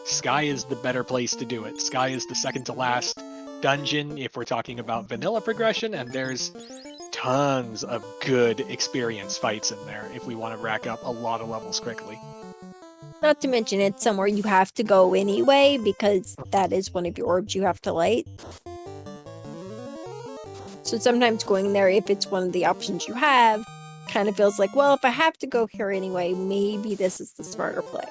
Sky is the better place to do it. Sky is the second to last dungeon if we're talking about vanilla progression, and there's tons of good experience fights in there if we want to rack up a lot of levels quickly. Not to mention it's somewhere you have to go anyway, because that is one of your orbs you have to light. So sometimes going there, if it's one of the options you have, kind of feels like, well, if I have to go here anyway, maybe this is the smarter play.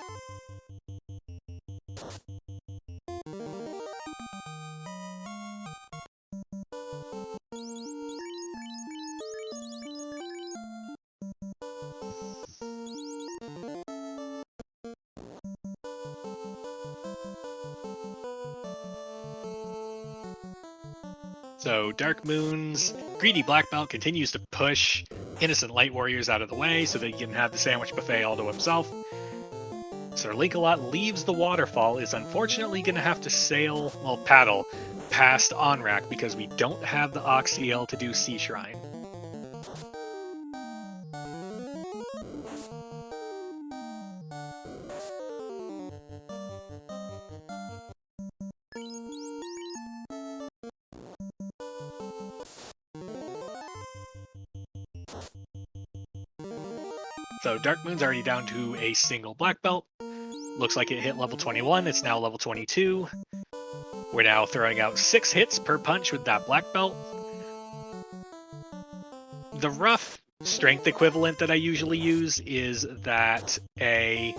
So Darkmoon's greedy black belt continues to push innocent light warriors out of the way so that he can have the sandwich buffet all to himself. SirLinkalot leaves the waterfall, is unfortunately going to have to paddle past Onrak because we don't have the Oxyale to do Sea Shrine. So Darkmoon's already down to a single black belt. Looks like it hit level 21, it's now level 22. We're now throwing out 6 hits per punch with that black belt. The rough strength equivalent that I usually use is that a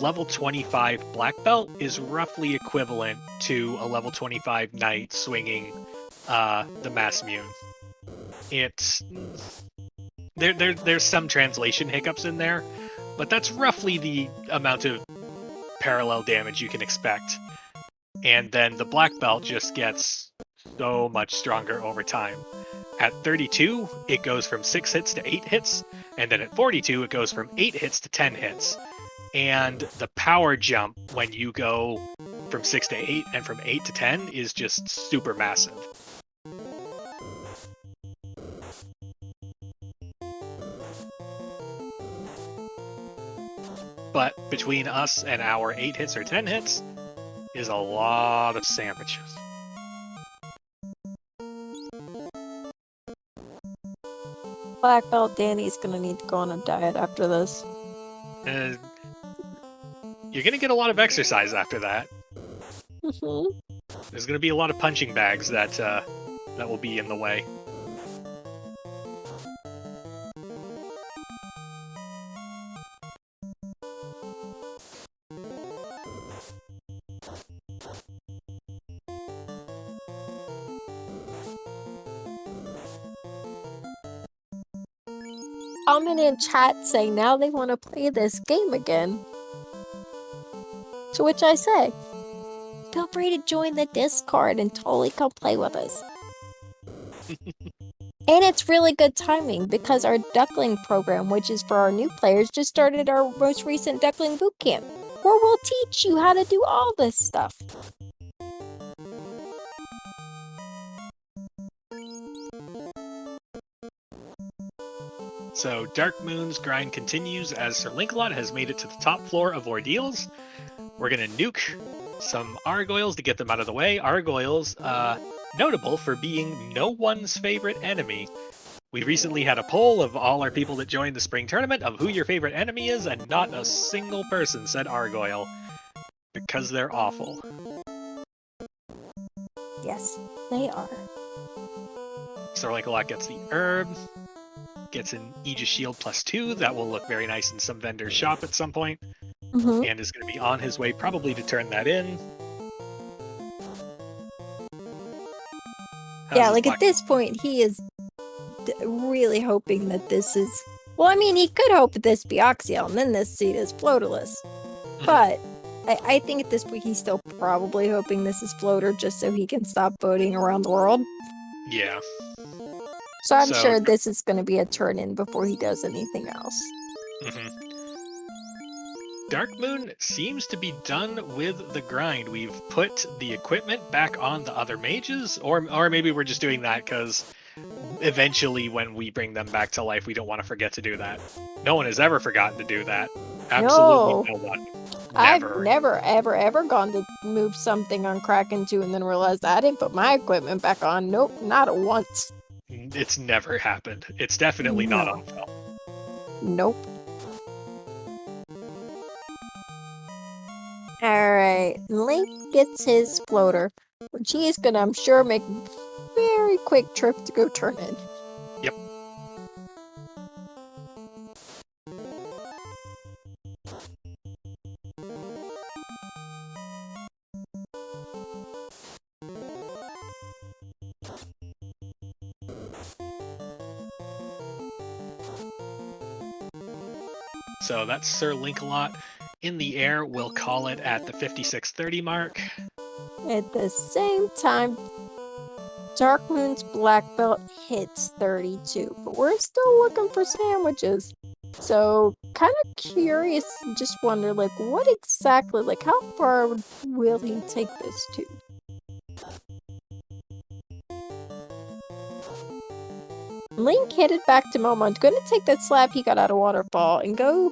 level 25 black belt is roughly equivalent to a level 25 knight swinging the Mass Mune. There's some translation hiccups in there, but that's roughly the amount of parallel damage you can expect. And then the black belt just gets so much stronger over time. At 32, it goes from 6 hits to 8 hits, and then at 42, it goes from 8 hits to 10 hits. And the power jump when you go from 6 to 8 and from 8 to 10 is just super massive. But between us and our 8 hits or 10 hits is a lot of sandwiches. Black Belt Danny's gonna need to go on a diet after this. You're gonna get a lot of exercise after that. There's gonna be a lot of punching bags that will be in the way. Comment in chat saying now they want to play this game again. To which I say, feel free to join the Discord and totally come play with us. And it's really good timing because our Duckling program, which is for our new players, just started our most recent Duckling Bootcamp, where we'll teach you how to do all this stuff. So Dark Moon's grind continues as SirLinkalot has made it to the top floor of Ordeals. We're going to nuke some Argoyles to get them out of the way. Argoyles, notable for being no one's favorite enemy. We recently had a poll of all our people that joined the spring tournament of who your favorite enemy is, and not a single person said Argoyle. Because they're awful. Yes, they are. SirLinkalot gets the herb. Gets an Aegis Shield +2. That will look very nice in some vendor's shop at some point. And is going to be on his way probably to turn that in. Yeah, like at this point, he is really hoping that this is... Well, I mean, he could hope that this be Oxiel, and then this seed is floaterless. But I think at this point, he's still probably hoping this is floater just so he can stop voting around the world. Yeah. So I'm sure this is going to be a turn-in before he does anything else. Dark Moon seems to be done with the grind. We've put the equipment back on the other mages, or maybe we're just doing that because eventually when we bring them back to life, we don't want to forget to do that. No one has ever forgotten to do that. Absolutely no one. I've never, ever gone to move something on Kraken 2 and then realized I didn't put my equipment back on. Nope, not once. It's never happened. It's definitely not on film. Nope. Alright, Link gets his floater, which he is gonna, I'm sure, make a very quick trip to go turn in. Yep. So that's SirLinkalot in the air. We'll call it at the 5630 mark. At the same time, Dark Moon's black belt hits 32, but we're still looking for sandwiches. So, kind of curious, just wonder, like, what exactly, like, how far will he take this to? Link headed back to Momont, gonna take that slab he got out of Waterfall and go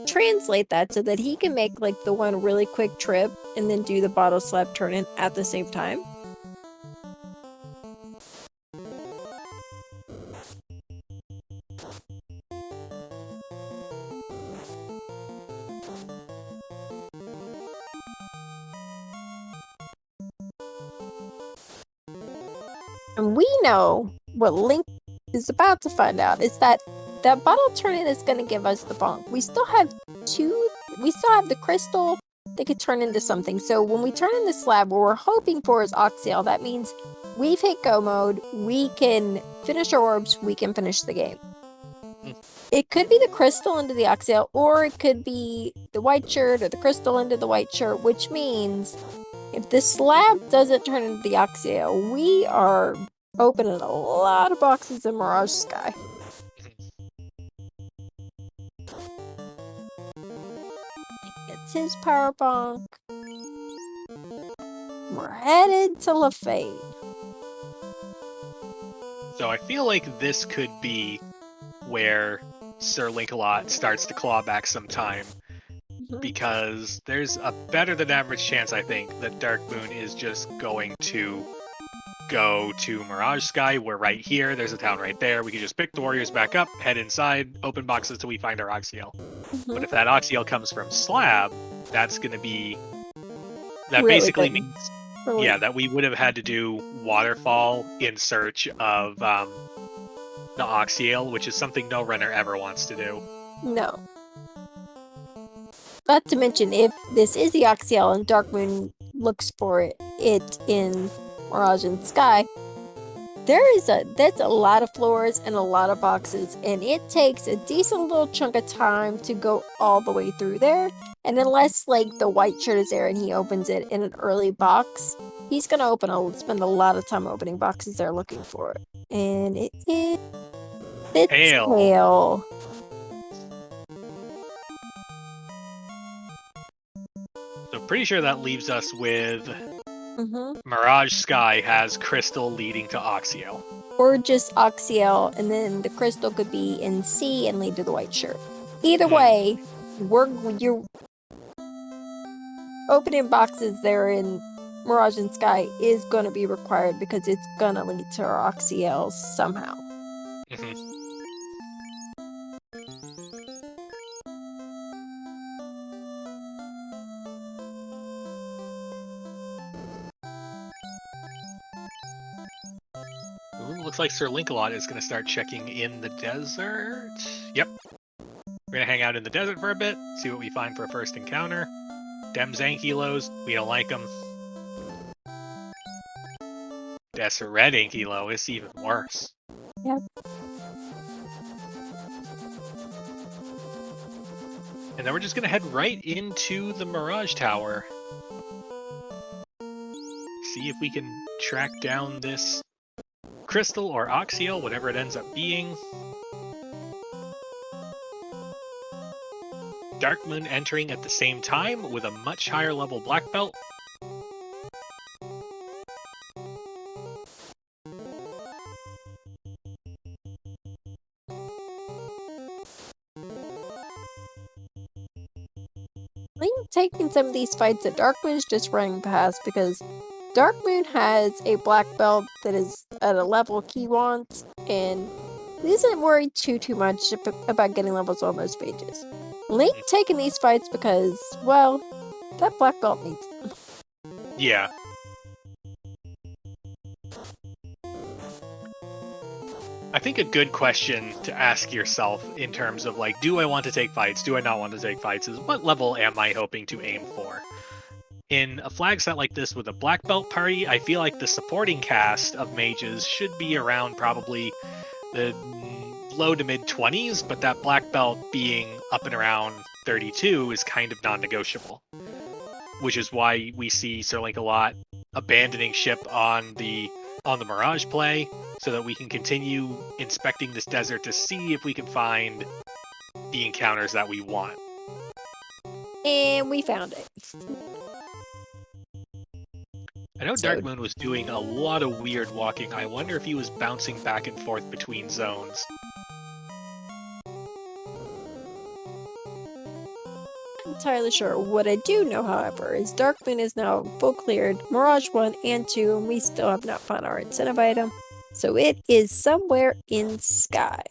translate that so that he can make like the one really quick trip and then do the bottle slab turn in at the same time. And we know what Link is about to find out is that bottle turn-in is going to give us the bonk. We still have the crystal that could turn into something. So when we turn in the slab, what we're hoping for is Oxiel. That means we've hit go mode, we can finish our orbs, we can finish the game. It could be the crystal into the Oxiel, or it could be the white shirt or the crystal into the white shirt, which means if the slab doesn't turn into the Oxiel, we are opening a lot of boxes in Mirage Sky. It's his power bonk. We're headed to LaFade. So I feel like this could be where SirLinkalot starts to claw back some time, because there's a better than average chance, I think, that Darkmoon is just going to go to Mirage Sky. We're right here. There's a town right there. We can just pick the warriors back up, head inside, open boxes till we find our Oxyel. But if that Oxyel comes from Slab, that's going to be... That Really basically good. means... Really? Yeah, that we would have had to do Waterfall in search of the Oxyel, which is something no runner ever wants to do. No. Not to mention, if this is the Oxyel and Darkmoon looks for it in Mirage and Sky, that's a lot of floors and a lot of boxes, and it takes a decent little chunk of time to go all the way through there. And unless like the white shirt is there and he opens it in an early box, he's gonna spend a lot of time opening boxes there looking for it. And it's Hail. So pretty sure that leaves us with Mirage Sky has Crystal leading to Oxyel. Or just Oxyel, and then the crystal could be in C and lead to the white shirt. Either way, you're opening boxes there in Mirage and Sky is going to be required because it's going to lead to our Oxyel somehow. Ooh, looks like SirLinkalot is going to start checking in the desert. Yep. We're going to hang out in the desert for a bit, see what we find for a first encounter. Dem Ankylos, we don't like them. That's a red Ankylo, it's even worse. Yep. And then we're just going to head right into the Mirage Tower. See if we can track down this crystal or Oxyel, whatever it ends up being. Darkmoon entering at the same time with a much higher level black belt. I'm taking some of these fights that Darkmoon's just running past because Darkmoon has a black belt that is at a level he wants and isn't worried too much about getting levels on those pages. Link taking these fights because, well, that black belt needs them. Yeah. I think a good question to ask yourself in terms of like, do I want to take fights? Do I not want to take fights? Is what level am I hoping to aim for? In a flag set like this with a black belt party, I feel like the supporting cast of mages should be around probably the low to mid 20s, but that black belt being up and around 32 is kind of non-negotiable. Which is why we see SirLinkalot abandoning ship on the Mirage play, so that we can continue inspecting this desert to see if we can find the encounters that we want. And we found it. I know Darkmoon was doing a lot of weird walking. I wonder if he was bouncing back and forth between zones. Not entirely sure. What I do know, however, is Darkmoon is now full cleared Mirage 1 and 2, and we still have not found our incentive item. So it is somewhere in Sky.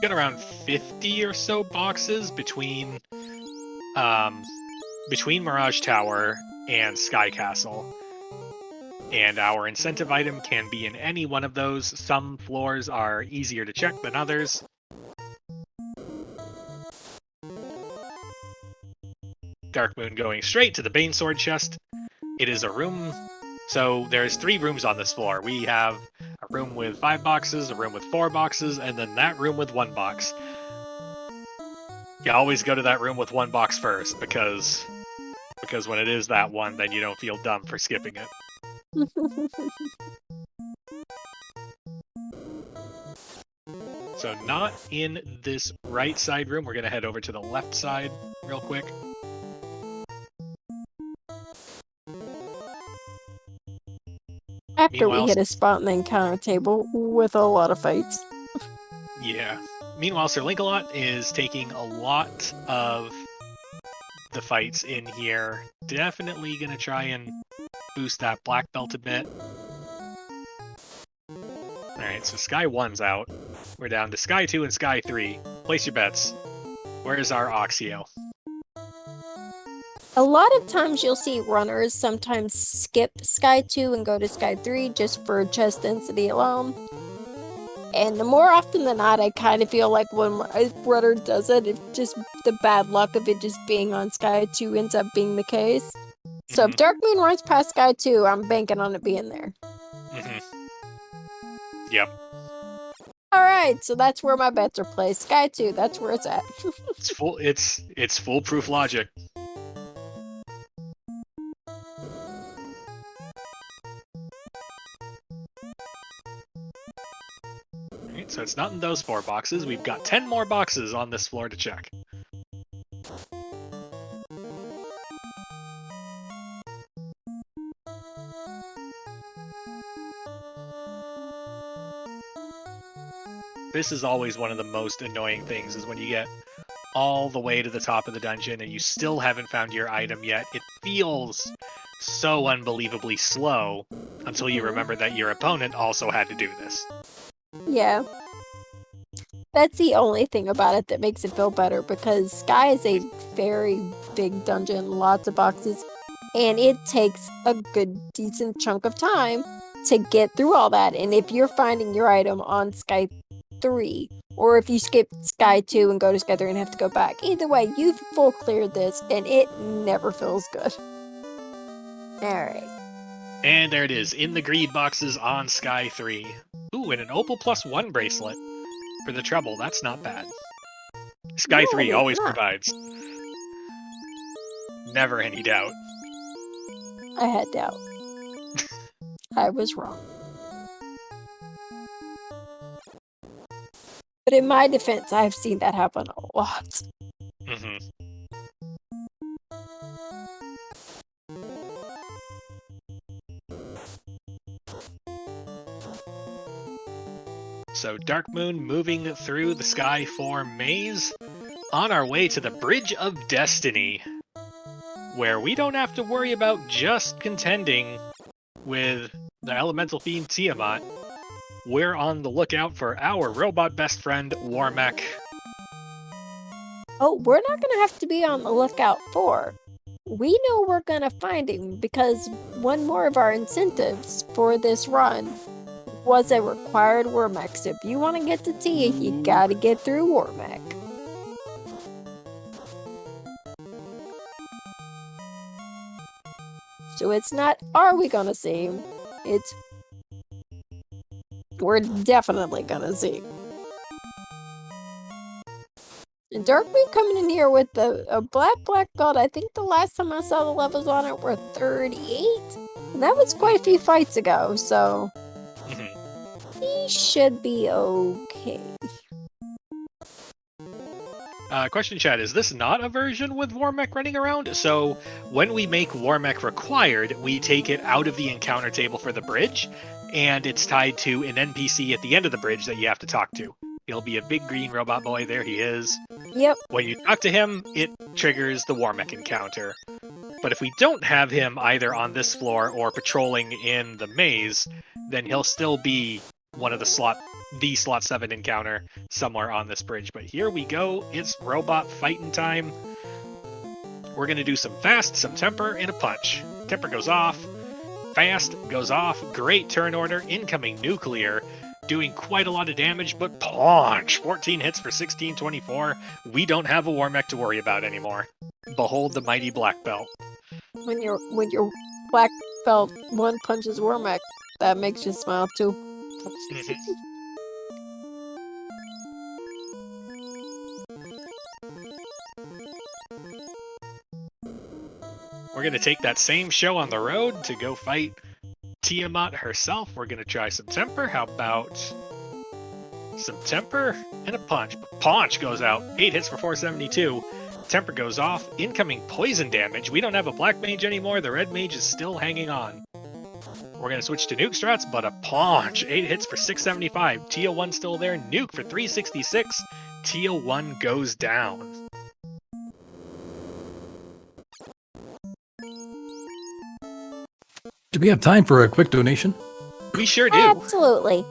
Got around 50 or so boxes between Mirage Tower and Sky Castle. And our incentive item can be in any one of those. Some floors are easier to check than others. Darkmoon going straight to the Bane Sword chest. It is a room. So there's 3 rooms on this floor. We have a room with 5 boxes, a room with 4 boxes, and then that room with 1 box. You always go to that room with 1 box first, because Because when it is that one, then you don't feel dumb for skipping it. So not in this right side room. We're going to head over to the left side real quick. After we Meanwhile, hit a spot in the encounter table with a lot of fights. yeah. Meanwhile, SirLinkalot is taking a lot of the fights in here. Definitely going to try and boost that black belt a bit. Alright, so Sky 1's out. We're down to Sky 2 and Sky 3. Place your bets. Where's our Oxio? A lot of times you'll see runners sometimes skip Sky 2 and go to Sky 3 just for chest density alone. And the more often than not, I kind of feel like when a runner does it, it's just the bad luck of it just being on Sky 2 ends up being the case. So if Darkmoon runs past Sky 2, I'm banking on it being there. Yep. Alright, so that's where my bets are placed. Sky 2, that's where it's at. It's foolproof logic. Alright, so it's not in those 4 boxes. We've got 10 more boxes on this floor to check. This is always one of the most annoying things, is when you get all the way to the top of the dungeon and you still haven't found your item yet. It feels so unbelievably slow until you remember that your opponent also had to do this. Yeah. That's the only thing about it that makes it feel better, because Sky is a very big dungeon, lots of boxes, and it takes a good, decent chunk of time to get through all that. And if you're finding your item on Sky 3, or if you skip Sky 2 and go to Sky 3 and have to go back, either way, you've full cleared this, and it never feels good. Alright. And there it is, in the greed boxes on Sky 3. Ooh, and an Opal +1 bracelet for the treble. That's not bad. Sky No, 3 it's always not. provides. Never any doubt. I had doubt. I was wrong. But in my defense, I've seen that happen a lot. So Darkmoon moving through the Sky 4 maze on our way to the Bridge of Destiny, where we don't have to worry about just contending with the Elemental Fiend Tiamat. We're on the lookout for our robot best friend, Warmech. Oh, we're not gonna have to be on the lookout for. We know we're gonna find him, because one more of our incentives for this run was a required Wormech. So if you want to get to Tia, you gotta get through Wormech. So it's not, are we gonna see him? It's, we're definitely gonna see him. And Darkmoon coming in here with a black belt. I think the last time I saw the levels on it were 38. And that was quite a few fights ago, so he should be okay. Question chat, is this not a version with Warmech running around? So when we make Warmech required, we take it out of the encounter table for the bridge, and it's tied to an NPC at the end of the bridge that you have to talk to. He'll be a big green robot boy. There he is. Yep. When you talk to him, it triggers the Warmech encounter. But if we don't have him either on this floor or patrolling in the maze, then he'll still be one of the slot 7 encounter somewhere on this bridge. But here we go. It's robot fighting time. We're going to do some fast, some temper, and a punch. Temper goes off. Fast goes off. Great turn order. Incoming nuclear. Doing quite a lot of damage, but punch! 14 hits for 1624. We don't have a Warmech to worry about anymore. Behold the mighty black belt. When your black belt one punches Wormech, that makes you smile too. We're going to take that same show on the road to go fight Tiamat herself. We're going to try some temper. How about some temper and a punch? Punch goes out. 8 hits for 472. Temper goes off. Incoming poison damage. We don't have a black mage anymore. The red mage is still hanging on. We're going to switch to nuke strats, but a punch. 8 hits for 675. Teal 1 still there. Nuke for 366. Teal 1 goes down. Do we have time for a quick donation? We sure do. Absolutely.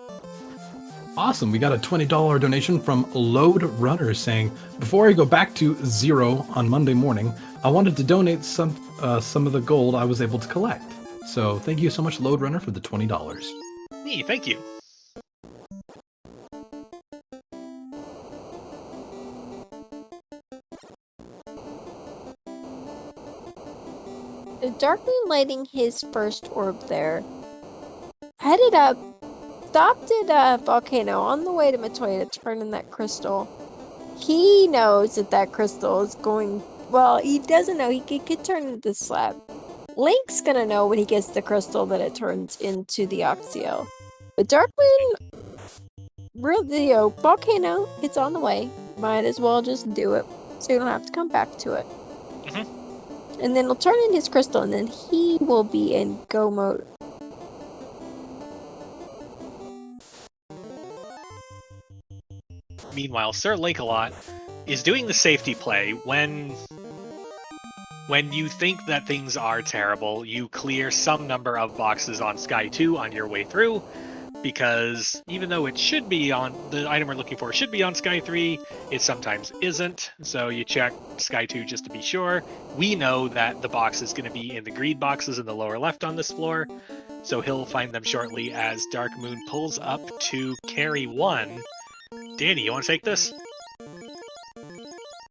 Awesome. We got a $20 donation from Load Runner saying, before I go back to 0 on Monday morning, I wanted to donate some of the gold I was able to collect. So thank you so much, Load Runner, for the $20. Hey, thank you. Darkmoon lighting his first orb there. Headed up, stopped at Volcano on the way to Matoya to turn in that crystal. He knows that crystal is going... Well, he doesn't know. He could turn into the slab. Link's gonna know when he gets the crystal that it turns into the Oxio. But Darkmoon... Really, Volcano, it's on the way. Might as well just do it, so you don't have to come back to it. Mm-hmm. And then he'll turn in his crystal, and then he will be in go mode. Meanwhile, SirLinkalot is doing the safety play. When you think that things are terrible, you clear some number of boxes on Sky 2 on your way through, because even though it should be on, the item we're looking for should be on Sky 3, it sometimes isn't, so you check Sky 2 just to be sure. We know that the box is going to be in the greed boxes in the lower left on this floor, so he'll find them shortly as Darkmoon pulls up to carry 1. Danny, you want to take this?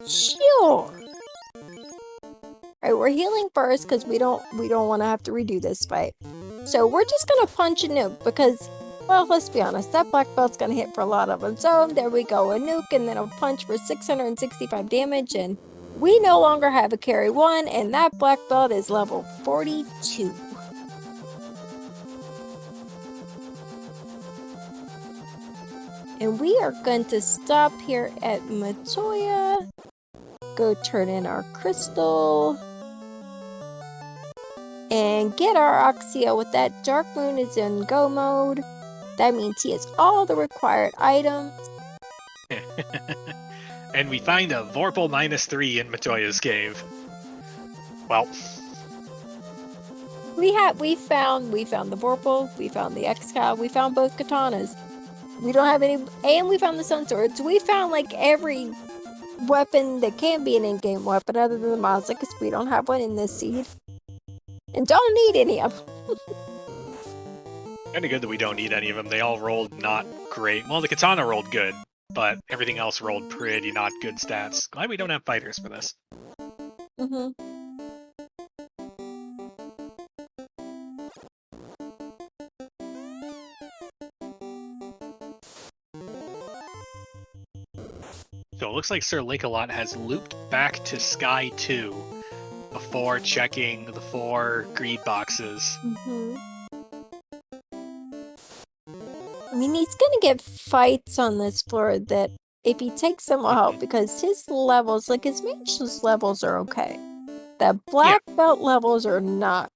Sure. Alright, we're healing first because we don't want to have to redo this fight. So we're just gonna punch a nuke because, well, let's be honest, that black belt's gonna hit for a lot of them. So there we go, a nuke and then a punch for 665 damage, and we no longer have a carry 1, and that black belt is level 42. And we are going to stop here at Matoya, go turn in our crystal, and get our Oxio with that. Darkmoon is in go mode. That means he has all the required items. And we find a Vorpal -3 in Matoya's cave. Well, we found the Vorpal, we found the X-Cow, we found both katanas. We don't have any, and we found the Sun Swords. We found like every weapon that can be an in-game weapon other than the Mazda, because we don't have one in this seed. And don't need any of them. kind of good that we don't need any of them. They all rolled not great. Well, the katana rolled good, but everything else rolled pretty not good stats. Glad we don't have fighters for this. Mm-hmm. So it looks like SirLinkalot has looped back to Sky 2 before checking the 4 greed boxes. Mm-hmm. I mean, he's gonna get fights on this floor that if he takes them will help, because his levels, like his mage's levels are okay. The black belt levels are not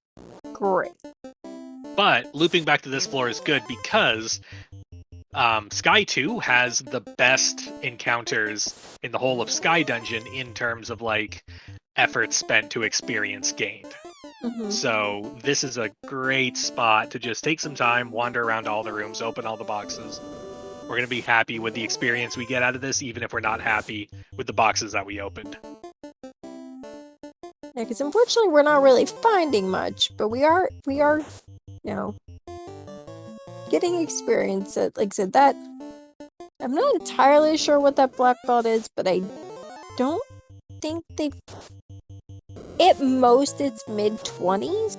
great. But looping back to this floor is good because Sky 2 has the best encounters in the whole of Sky Dungeon in terms of like effort spent to experience gained. Mm-hmm. So this is a great spot to just take some time, wander around all the rooms, open all the boxes. We're going to be happy with the experience we get out of this, even if we're not happy with the boxes that we opened. Yeah, because unfortunately we're not really finding much, but we are, you know, getting experience. Like I said, that I'm not entirely sure what that black belt is, but I don't think they. At most, it's mid-20s.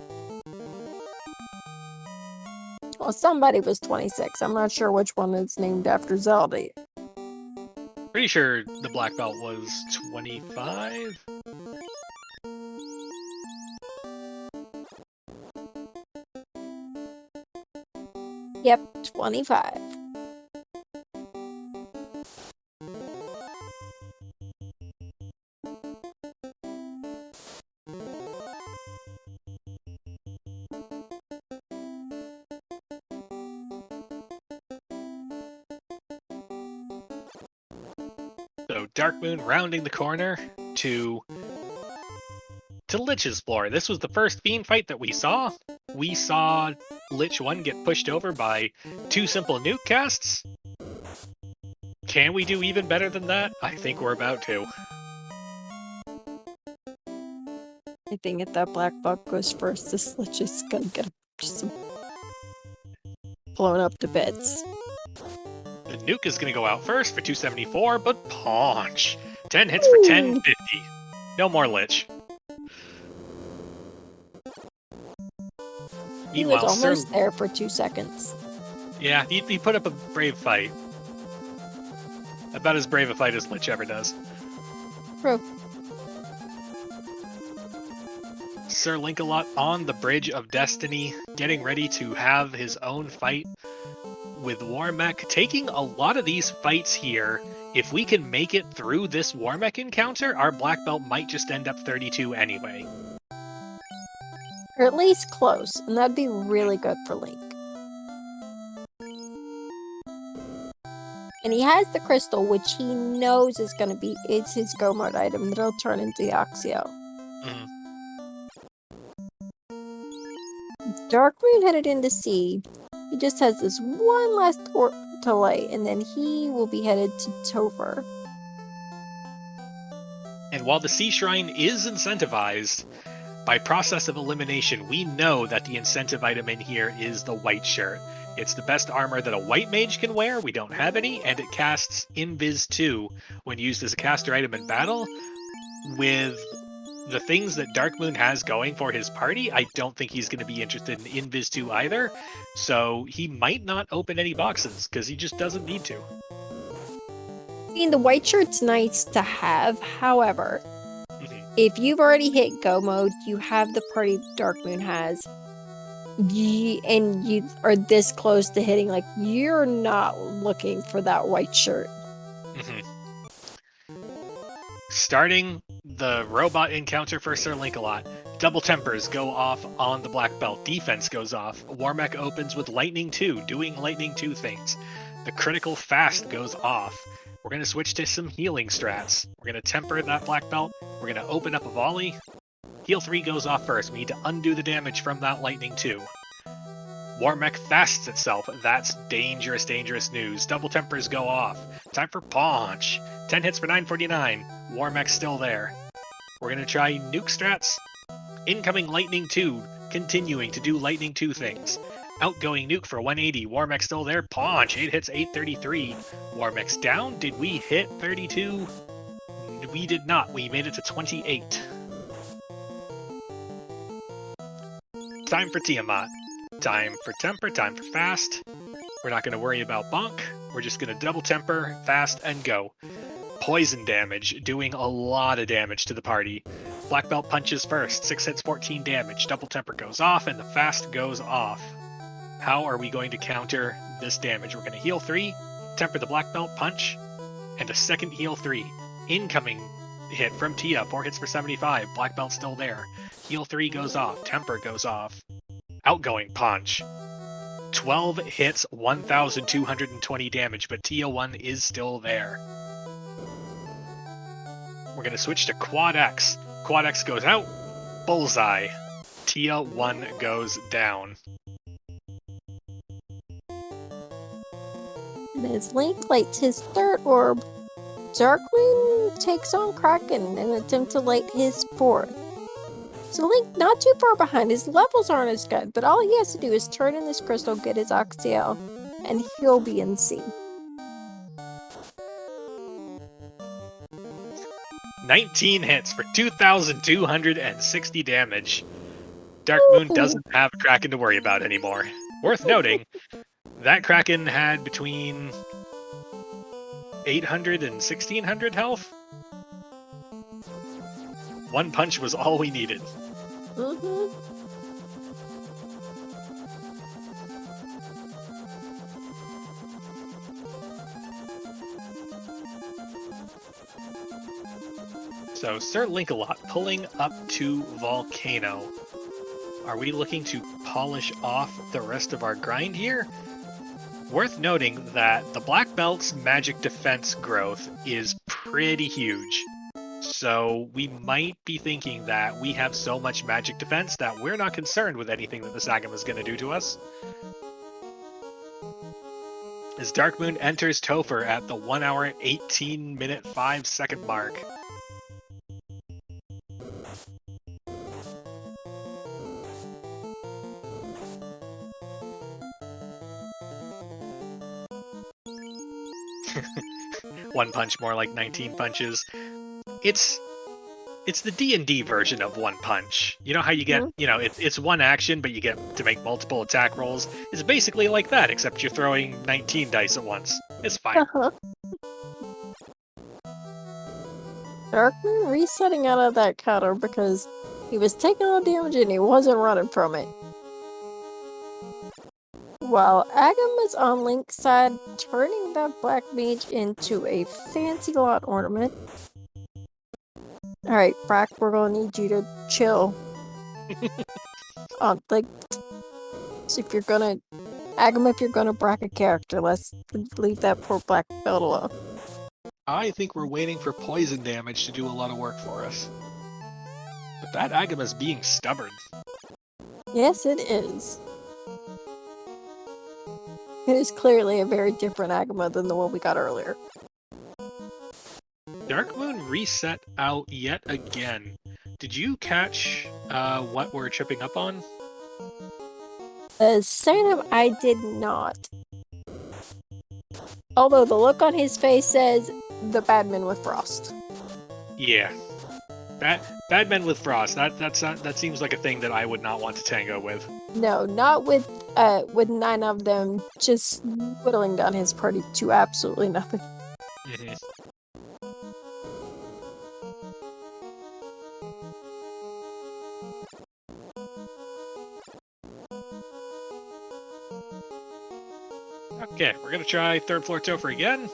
Well, somebody was 26. I'm not sure which one is named after Zelda. Pretty sure the black belt was 25. Yep, 25. So Darkmoon rounding the corner to Lich's floor. This was the first Fiend fight that we saw. We saw Lich 1 get pushed over by 2 simple nuke casts. Can we do even better than that? I think we're about to. I think if that black belt goes first, this Lich is gonna get just blown up to bits. The nuke is going to go out first for 274, but Paunch. 10 hits for 1050. No more Lich. He was Meanwhile, almost there for 2 seconds. Yeah, he put up a brave fight. About as brave a fight as Lich ever does. True. SirLinkalot on the Bridge of Destiny, getting ready to have his own fight with Warmech. Taking a lot of these fights here, if we can make it through this Warmech encounter, our black belt might just end up 32 anyway. Or at least close, and that'd be really good for Link. And he has the crystal, which he knows is going to be his go mode item that'll turn into the Oxio. Darkmoon headed into sea. He just has this one last port to light, and then he will be headed to Topher. And while the Sea Shrine is incentivized, by process of elimination, we know that the incentive item in here is the white shirt. It's the best armor that a white mage can wear. We don't have any, and it casts Invis 2 when used as a caster item in battle. With the things that Darkmoon has going for his party, I don't think he's going to be interested in Invis 2 either. So he might not open any boxes, because he just doesn't need to. I mean, the white shirt's nice to have, however, if you've already hit go mode, you have the party Darkmoon has, and you are this close to hitting, like, you're not looking for that white shirt. Starting the robot encounter for SirLinkalot. Double tempers go off on the black belt. Defense goes off. Warmech opens with Lightning 2, doing Lightning 2 things. The critical fast goes off. We're going to switch to some healing strats. We're going to temper that black belt. We're going to open up a volley. Heal 3 goes off first. We need to undo the damage from that Lightning 2. Warmech fasts itself. That's dangerous, dangerous news. Double tempers go off. Time for Paunch. 10 hits for 949. Warmech's still there. We're going to try nuke strats. Incoming Lightning 2, continuing to do Lightning 2 things. Outgoing nuke for 180. Warmech's still there. Paunch. 8 hits, 833. Warmech's down. Did we hit 32? We did not. We made it to 28. Time for Tiamat. Time for temper. Time for fast. We're not going to worry about bonk. We're just going to double temper, fast, and go. Poison damage, doing a lot of damage to the party. Black belt punches first. 6 hits, 14 damage. Double temper goes off, and the fast goes off. How are we going to counter this damage? We're going to heal 3, temper the black belt punch, and a second heal 3. Incoming hit from Tia, 4 hits for 75. Black belt still there. Heal 3 goes off. Temper goes off. Outgoing punch. 12 hits, 1,220 damage, but Tia 1 is still there. We're going to switch to Quad X. Quad X goes out. Bullseye. Tia 1 goes down. And as Link lights his third orb, Darkmoon takes on Kraken in an attempt to light his fourth. So Link not too far behind. His levels aren't as good, but all he has to do is turn in this crystal, get his Oxtail, and he'll be in C. 19 hits for 2,260 damage. Darkmoon doesn't have a Kraken to worry about anymore. Worth noting, that Kraken had between 800 and 1,600 health. One punch was all we needed. So, SirLinkalot pulling up to Volcano. Are we looking to polish off the rest of our grind here? Worth noting that the Black Belt's magic defense growth is pretty huge. So we might be thinking that we have so much magic defense that we're not concerned with anything that this Agam is going to do to us. As Darkmoon enters Topher at the 1 hour 18 minute 5 second mark. One punch, more like 19 punches. It's the D&D version of one punch. You know how you get, it's one action, but you get to make multiple attack rolls? It's basically like that, except you're throwing 19 dice at once. It's fine. Darkmoon resetting out of that counter because he was taking all the damage and he wasn't running from it. While Agam is on Link's side, turning that Black Mage into a fancy lot ornament. Alright, Brack, we're gonna need you to chill. If you're gonna... Agam, if you're gonna Brack a character, let's leave that poor Black Belt alone. I think we're waiting for poison damage to do a lot of work for us. But that Agam is being stubborn. Yes, it is. It is clearly a very different Agama than the one we got earlier. Darkmoon reset out yet again. Did you catch what we're tripping up on? Sanam, I did not. Although the look on his face says, the Badman with Frost. Yeah. Bad Men with Frost. That seems like a thing that I would not want to tango with. No, not with 9 of them just whittling down his party to absolutely nothing. Mm-hmm. Okay, we're gonna try third floor Topher again.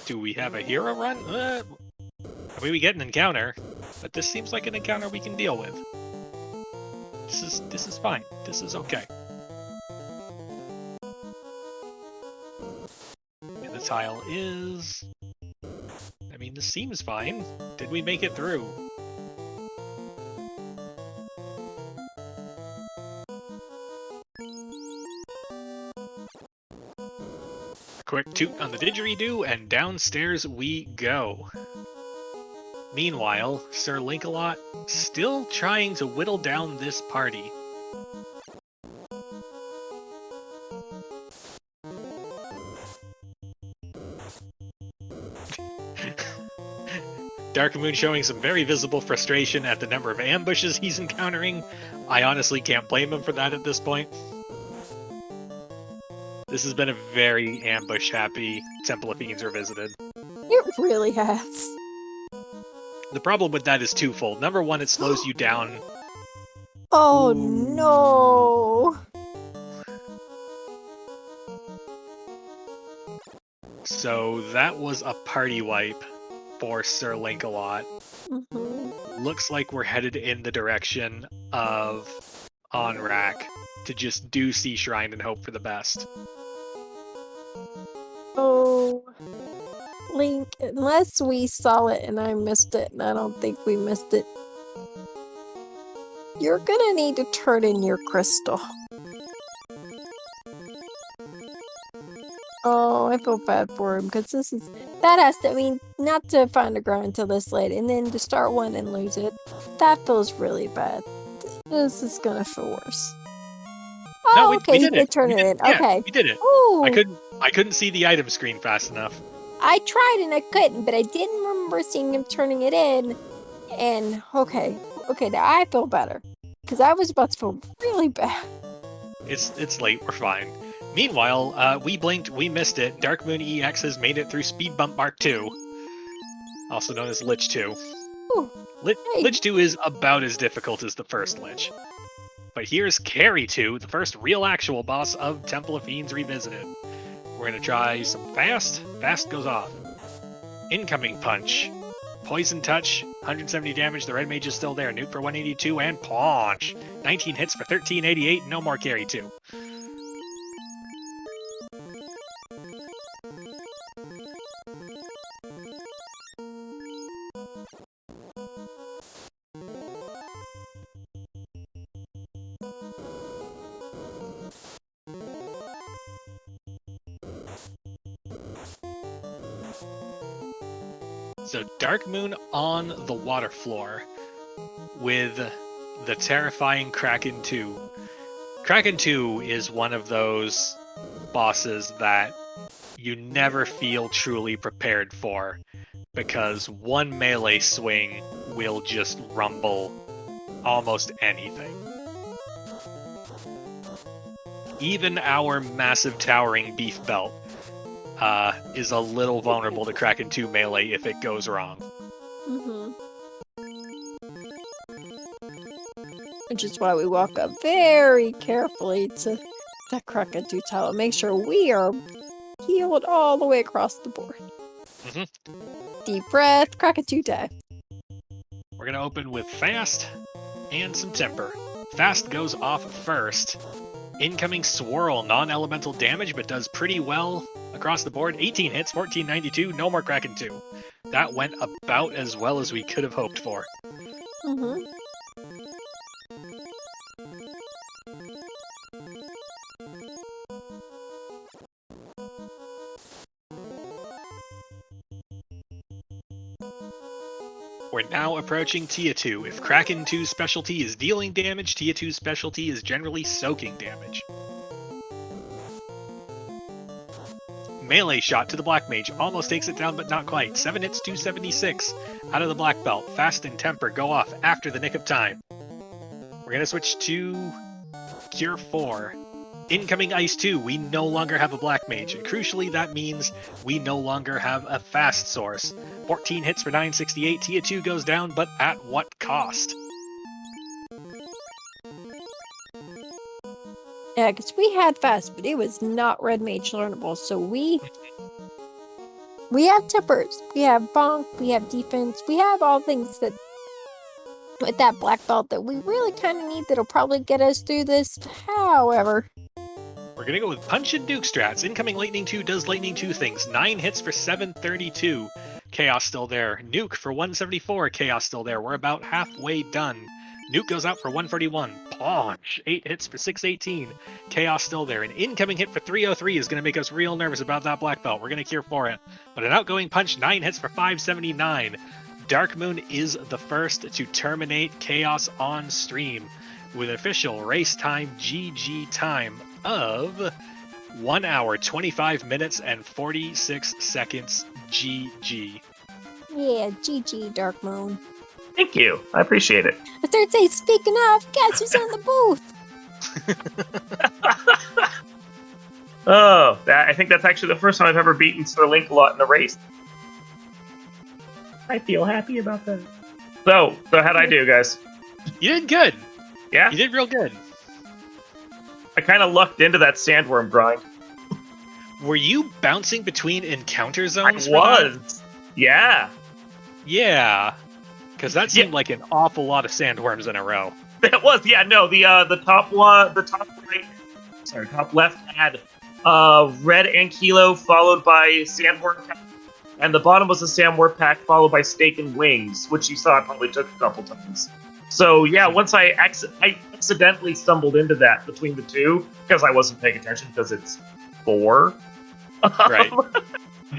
Do we have a hero run? I mean, we get an encounter, but this seems like an encounter we can deal with. This is fine. This is okay. And the tile is... I mean, this seems fine. Did we make it through? Quick toot on the didgeridoo, and downstairs we go. Meanwhile, SirLinkalot still trying to whittle down this party. Darkmoon showing some very visible frustration at the number of ambushes he's encountering. I honestly can't blame him for that at this point. This has been a very ambush-happy Temple of Fiends Revisited. It really has. The problem with that is twofold. Number one, it slows you down. Oh no! So that was a party wipe for SirLinkalot. Mm-hmm. Looks like we're headed in the direction of Onrak to just do Sea Shrine and hope for the best. Oh, Link, unless we saw it and I missed it, and I don't think we missed it, you're gonna need to turn in your crystal. Oh, I feel bad for him, because that has to, I mean, not to find a grind until this late, and then to start one and lose it, that feels really bad. This is gonna feel worse. Oh, No, we okay, did you did it. turn it in. Yeah, Okay. we did it. Ooh. I couldn't see the item screen fast enough. I tried and I couldn't, but I didn't remember seeing him turning it in. And okay, now I feel better, because I was about to feel really bad. It's late, we're fine. Meanwhile, we blinked, we missed it. DarkmoonEX has made it through Speed Bump Mark 2, also known as Lich 2. Ooh, hey. Lich 2 is about as difficult as the first Lich. But here's Carry 2, the first real actual boss of Temple of Fiends Revisited. We're gonna try some fast. Fast goes off. Incoming punch. Poison Touch, 170 damage. The red mage is still there. Nuke for 182 and Paunch. 19 hits for 1388. No more carry 2. So Darkmoon on the water floor with the terrifying Kraken 2. Kraken 2 is one of those bosses that you never feel truly prepared for, because one melee swing will just rumble almost anything. Even our massive towering beef belt is a little vulnerable to Kraken 2 melee if it goes wrong. Mm-hmm. Which is why we walk up very carefully to that Kraken 2 tower. Make sure we are healed all the way across the board. Mm-hmm. Deep breath, Kraken 2 die. We're going to open with Fast and some Temper. Fast goes off first. Incoming Swirl, non-elemental damage, but does pretty well across the board. 18 hits, 1492, no more Kraken 2. That went about as well as we could have hoped for. Mm-hmm. We're now approaching Tia 2. If Kraken 2's specialty is dealing damage, Tia 2's specialty is generally soaking damage. Melee shot to the Black Mage. Almost takes it down, but not quite. 7 hits, 276. Out of the Black Belt. Fast and Temper go off after the nick of time. We're going to switch to Cure 4. Incoming Ice 2. We no longer have a Black Mage. And crucially, that means we no longer have a fast source. 14 hits for 968. Tia 2 goes down, but at what cost? Yeah, because we had fast, but it was not red mage learnable. So we have tempers, we have bonk, we have defense, we have all things that with that black belt that we really kind of need that'll probably get us through this. However, we're going to go with Punch and Duke strats. Incoming Lightning 2 does Lightning 2 things. 9 hits for 732. Chaos still there. Nuke for 174. Chaos still there. We're about halfway done. Nuke goes out for 141. Paunch. 8 hits for 618. Chaos still there. An incoming hit for 303 is going to make us real nervous about that black belt. We're going to cure for it. But an outgoing punch, 9 hits for 579. Darkmoon is the first to terminate Chaos on stream with official race time GG time of 1 hour, 25 minutes, and 46 seconds GG. yeah, GG Darkmoon. Thank you. I appreciate it. The third say, speaking of, guess who's in the booth? I think that's actually the first time I've ever beaten SirLinkalot in a race. I feel happy about that. So how'd I do, guys? You did good. Yeah? You did real good. I kind of lucked into that sandworm grind. Were you bouncing between encounter zones? I was. Yeah. Yeah. Because that seemed like an awful lot of sandworms in a row. That was, yeah, no, the top one, the top right, sorry, top left had red Ankylo followed by sandworm pack, and the bottom was a sandworm pack followed by steak and wings, which you saw I probably took a couple times. So yeah, once I accidentally stumbled into that between the two, because I wasn't paying attention because it's 4. Right.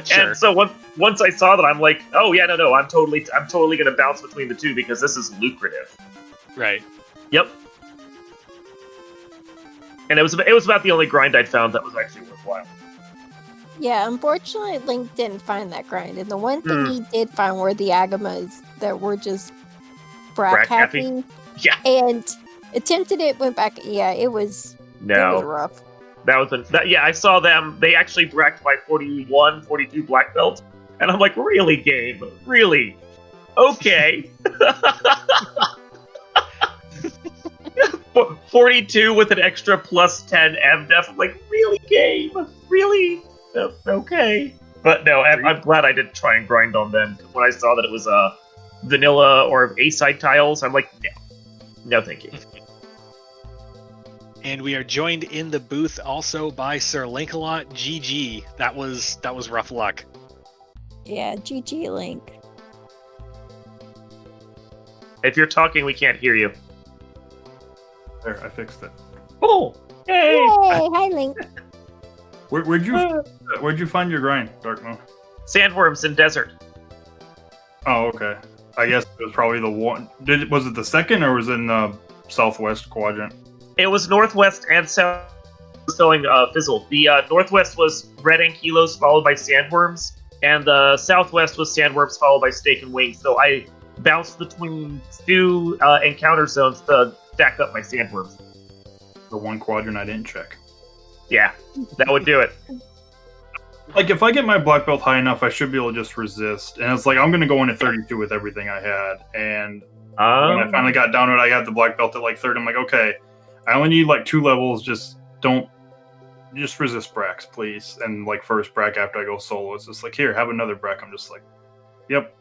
Sure. And so once I saw that, I'm like, oh yeah, no, I'm totally gonna bounce between the two because this is lucrative. Right. Yep. And it was about the only grind I'd found that was actually worthwhile. Yeah, unfortunately, Link didn't find that grind, and the one thing he did find were the Agamas that were just brack happy. Yeah. And attempted it, went back. Yeah, it was rough. Yeah, I saw them. They actually bracked by 41, 42 black belts. And I'm like, really, game? Really? Okay. 42 with an extra plus 10 MDef. I'm like, really, game? Really? Okay. But no, I'm glad I didn't try and grind on them. When I saw that it was vanilla or A-side tiles, I'm like, no, thank you. And we are joined in the booth also by SirLinkalot. GG. That was rough luck. Yeah, GG Link. If you're talking, we can't hear you. There, I fixed it. Oh, yay! Yay! Hi, Link. Where'd you find your grind, Darkmoon? Sandworms in desert. Oh, okay. I guess it was probably the one. Was it the second, or was it in the southwest quadrant? It was northwest and south. Going fizzle. The northwest was red ankylos followed by sandworms, and the southwest was sandworms followed by steak and wings. So I bounced between two encounter zones to stack up my sandworms. The one quadrant I didn't check. Yeah, that would do it. Like, if I get my black belt high enough, I should be able to just resist. And it's like, I'm going to go into 32 with everything I had. And when I finally got down to it, I had the black belt at like third. I'm like, okay, I only need like 2 levels. Just resist Brax, please. And like first Brack after I go solo, it's just like, here, have another Brack. I'm just like, yep.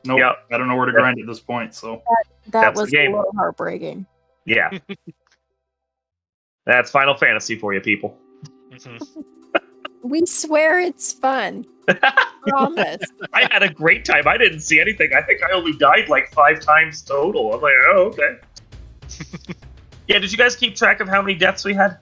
Nope. Yep. I don't know where to grind at this point. So That That's was the a game. little heartbreaking. Yeah. That's Final Fantasy for you, people. We swear it's fun. Promise. I had a great time. I didn't see anything. I think I only died like 5 times total. I'm like, oh, okay. Yeah, did you guys keep track of how many deaths we had?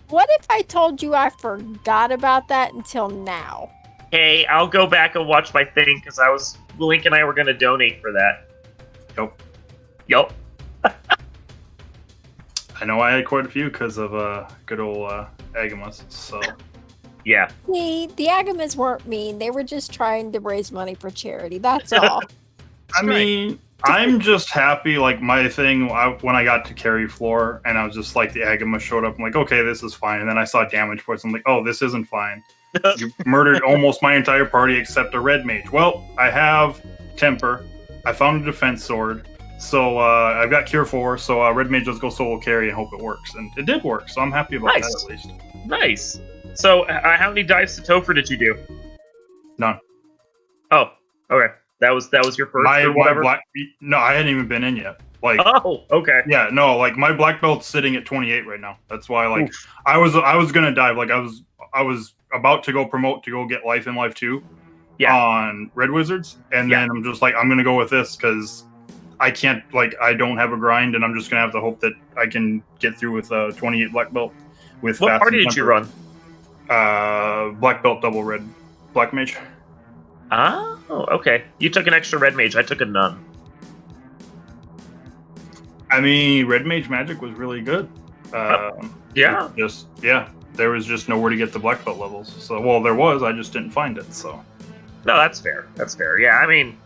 What if I told you I forgot about that until now? Hey, I'll go back and watch my thing because Link and I were going to donate for that. Yup. I know I had quite a few because of good old Agamas. So Yeah. See, the Agamas weren't mean. They were just trying to raise money for charity. That's all. I mean, I'm just happy. Like my thing when I got to carry floor, and I was just like the Agama showed up. I'm like, okay, this is fine. And then I saw damage points. I'm like, oh, this isn't fine. You murdered almost my entire party except a red mage. Well, I have temper. I found a defense sword. So I've got Cure 4, so Red Mage, let's go solo carry and hope it works. And it did work, so I'm happy about Nice. that at least. Nice. So, how many dives to Topher did you do? None. Oh, okay. That was your first or whatever? No, I hadn't even been in yet. Like, Oh, okay. yeah, no, like my black belt's sitting at 28 right now. That's why, like, I was gonna dive. Like, I was about to go promote to go get Life in Life 2 on Red Wizards, and then I'm just like, I'm gonna go with this because I can't, like, I don't have a grind, and I'm just gonna have to hope that I can get through with 28 black belt. With What fast party and did you temper. run? Black belt double red black mage. Oh, okay. You took an extra red mage. I took a none. I mean, red mage magic was really good. Yeah. There was just nowhere to get the black belt levels. So, well, there was. I just didn't find it. So, No, that's fair. That's fair. Yeah, I mean,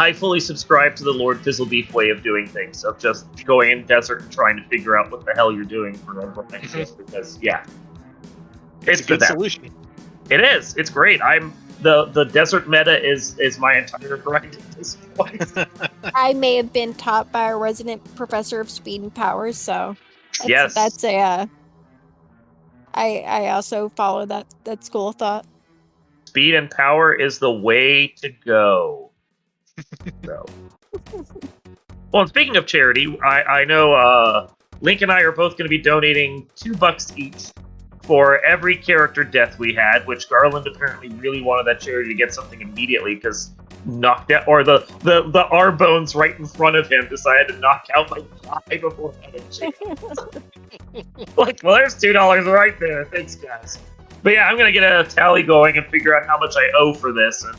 I fully subscribe to the Lord Fizzlebeef way of doing things, of just going in desert and trying to figure out what the hell you're doing for everything. Because, yeah. It's a good solution. It is. It's great. The desert meta is my entire grind at this point. I may have been taught by a resident professor of speed and power, so Yes. that's a. I also follow that school of thought. Speed and power is the way to go. So. Well, and speaking of charity, I know Link and I are both going to be donating $2 each for every character death we had, which Garland apparently really wanted that charity to get something immediately because knocked out, or the R bones right in front of him decided to knock out my guy before I had a chance. Like, well, there's $2 right there. Thanks, guys. But yeah, I'm gonna get a tally going and figure out how much I owe for this, and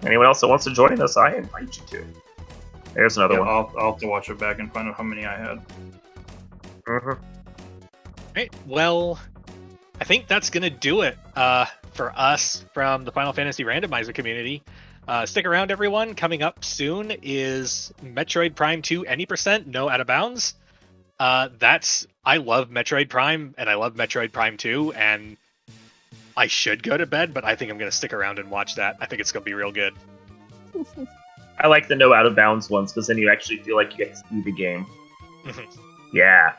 anyone else that wants to join us, I invite you to. There's another one. I'll have to watch it back and find out how many I had. Mm-hmm. Right. Well, I think that's going to do it for us from the Final Fantasy Randomizer community. Stick around, everyone. Coming up soon is Metroid Prime 2 Any%, no out of bounds. I love Metroid Prime, and I love Metroid Prime 2, and I should go to bed, but I think I'm going to stick around and watch that. I think it's going to be real good. I like the no out of bounds ones because then you actually feel like you get to see the game. Mhm. Yeah.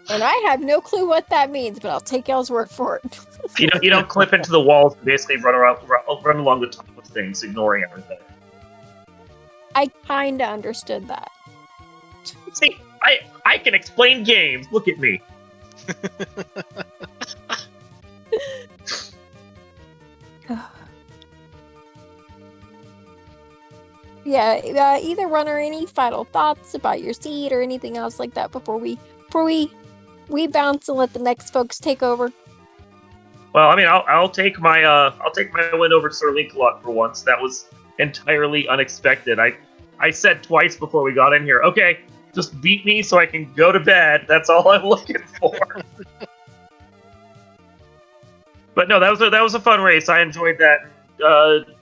And I have no clue what that means, but I'll take y'all's word for it. You don't clip into the walls. You basically run along the top of things, ignoring everything. I kinda understood that. See, I can explain games. Look at me. Yeah, either runner, any final thoughts about your seed or anything else like that before we bounce and let the next folks take over. Well, I mean, I'll take my win over SirLinkalot for once. That was entirely unexpected. I said twice before we got in here, okay, just beat me so I can go to bed. That's all I'm looking for. But no, that was a fun race. I enjoyed that.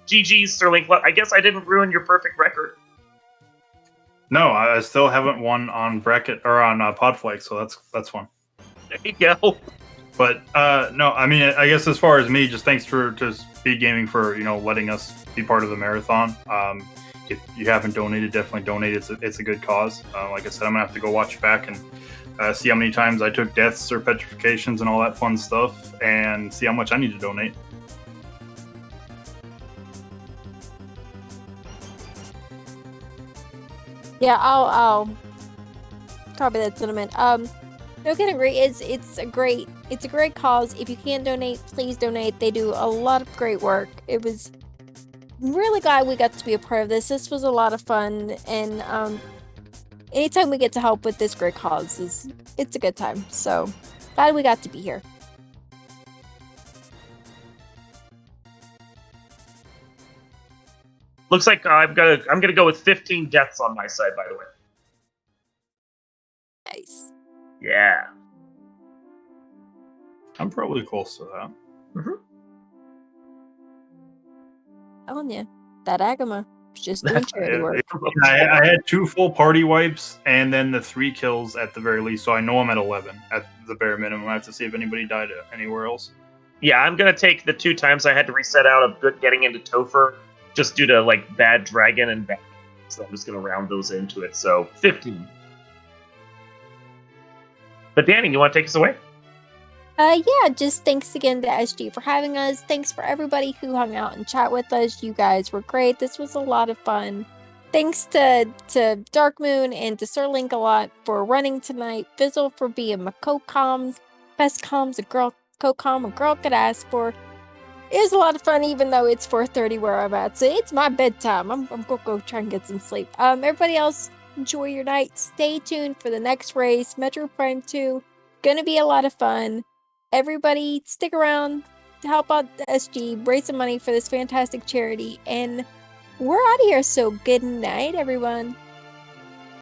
GG's, SirLinkalot. I guess I didn't ruin your perfect record. No, I still haven't won on bracket or on Podflake, so that's fun. There you go. But no, I mean, I guess as far as me, just thanks to Speed Gaming for letting us be part of the marathon. If you haven't donated, definitely donate. It's a good cause. Like I said, I'm gonna have to go watch back and see how many times I took deaths or petrifications and all that fun stuff, and see how much I need to donate. Yeah, I'll copy that sentiment. No kidding, it's a great cause. If you can't donate, please donate. They do a lot of great work. It was really glad we got to be a part of this. This was a lot of fun, and anytime we get to help with this great cause it's a good time. So glad we got to be here. Looks like I'm gonna go with 15 deaths on my side, by the way. Nice. Yeah. I'm probably close to that. Mm-hmm. Telling you, that Agama was just doing charity work. I had 2 full party wipes and then the 3 kills at the very least, so I know I'm at 11 at the bare minimum. I have to see if anybody died anywhere else. Yeah, I'm gonna take the 2 times I had to reset out of getting into Topher, just due to like bad dragon and bad. So I'm just gonna round those into it. So 15. But Danny, you want to take us away? Yeah, just thanks again to SG for having us. Thanks for everybody who hung out and chat with us. You guys were great. This was a lot of fun. Thanks to Darkmoon and to SirLinkalot for running tonight. Fizzle for being my co-coms. Best comms a girl could ask for. It was a lot of fun, even though it's 4:30 where I'm at. So it's my bedtime. I'm gonna go try and get some sleep. Everybody else, enjoy your night. Stay tuned for the next race, Metro Prime 2. Gonna be a lot of fun. Everybody, stick around to help out the SG, raise some money for this fantastic charity, and we're out of here. So good night, everyone.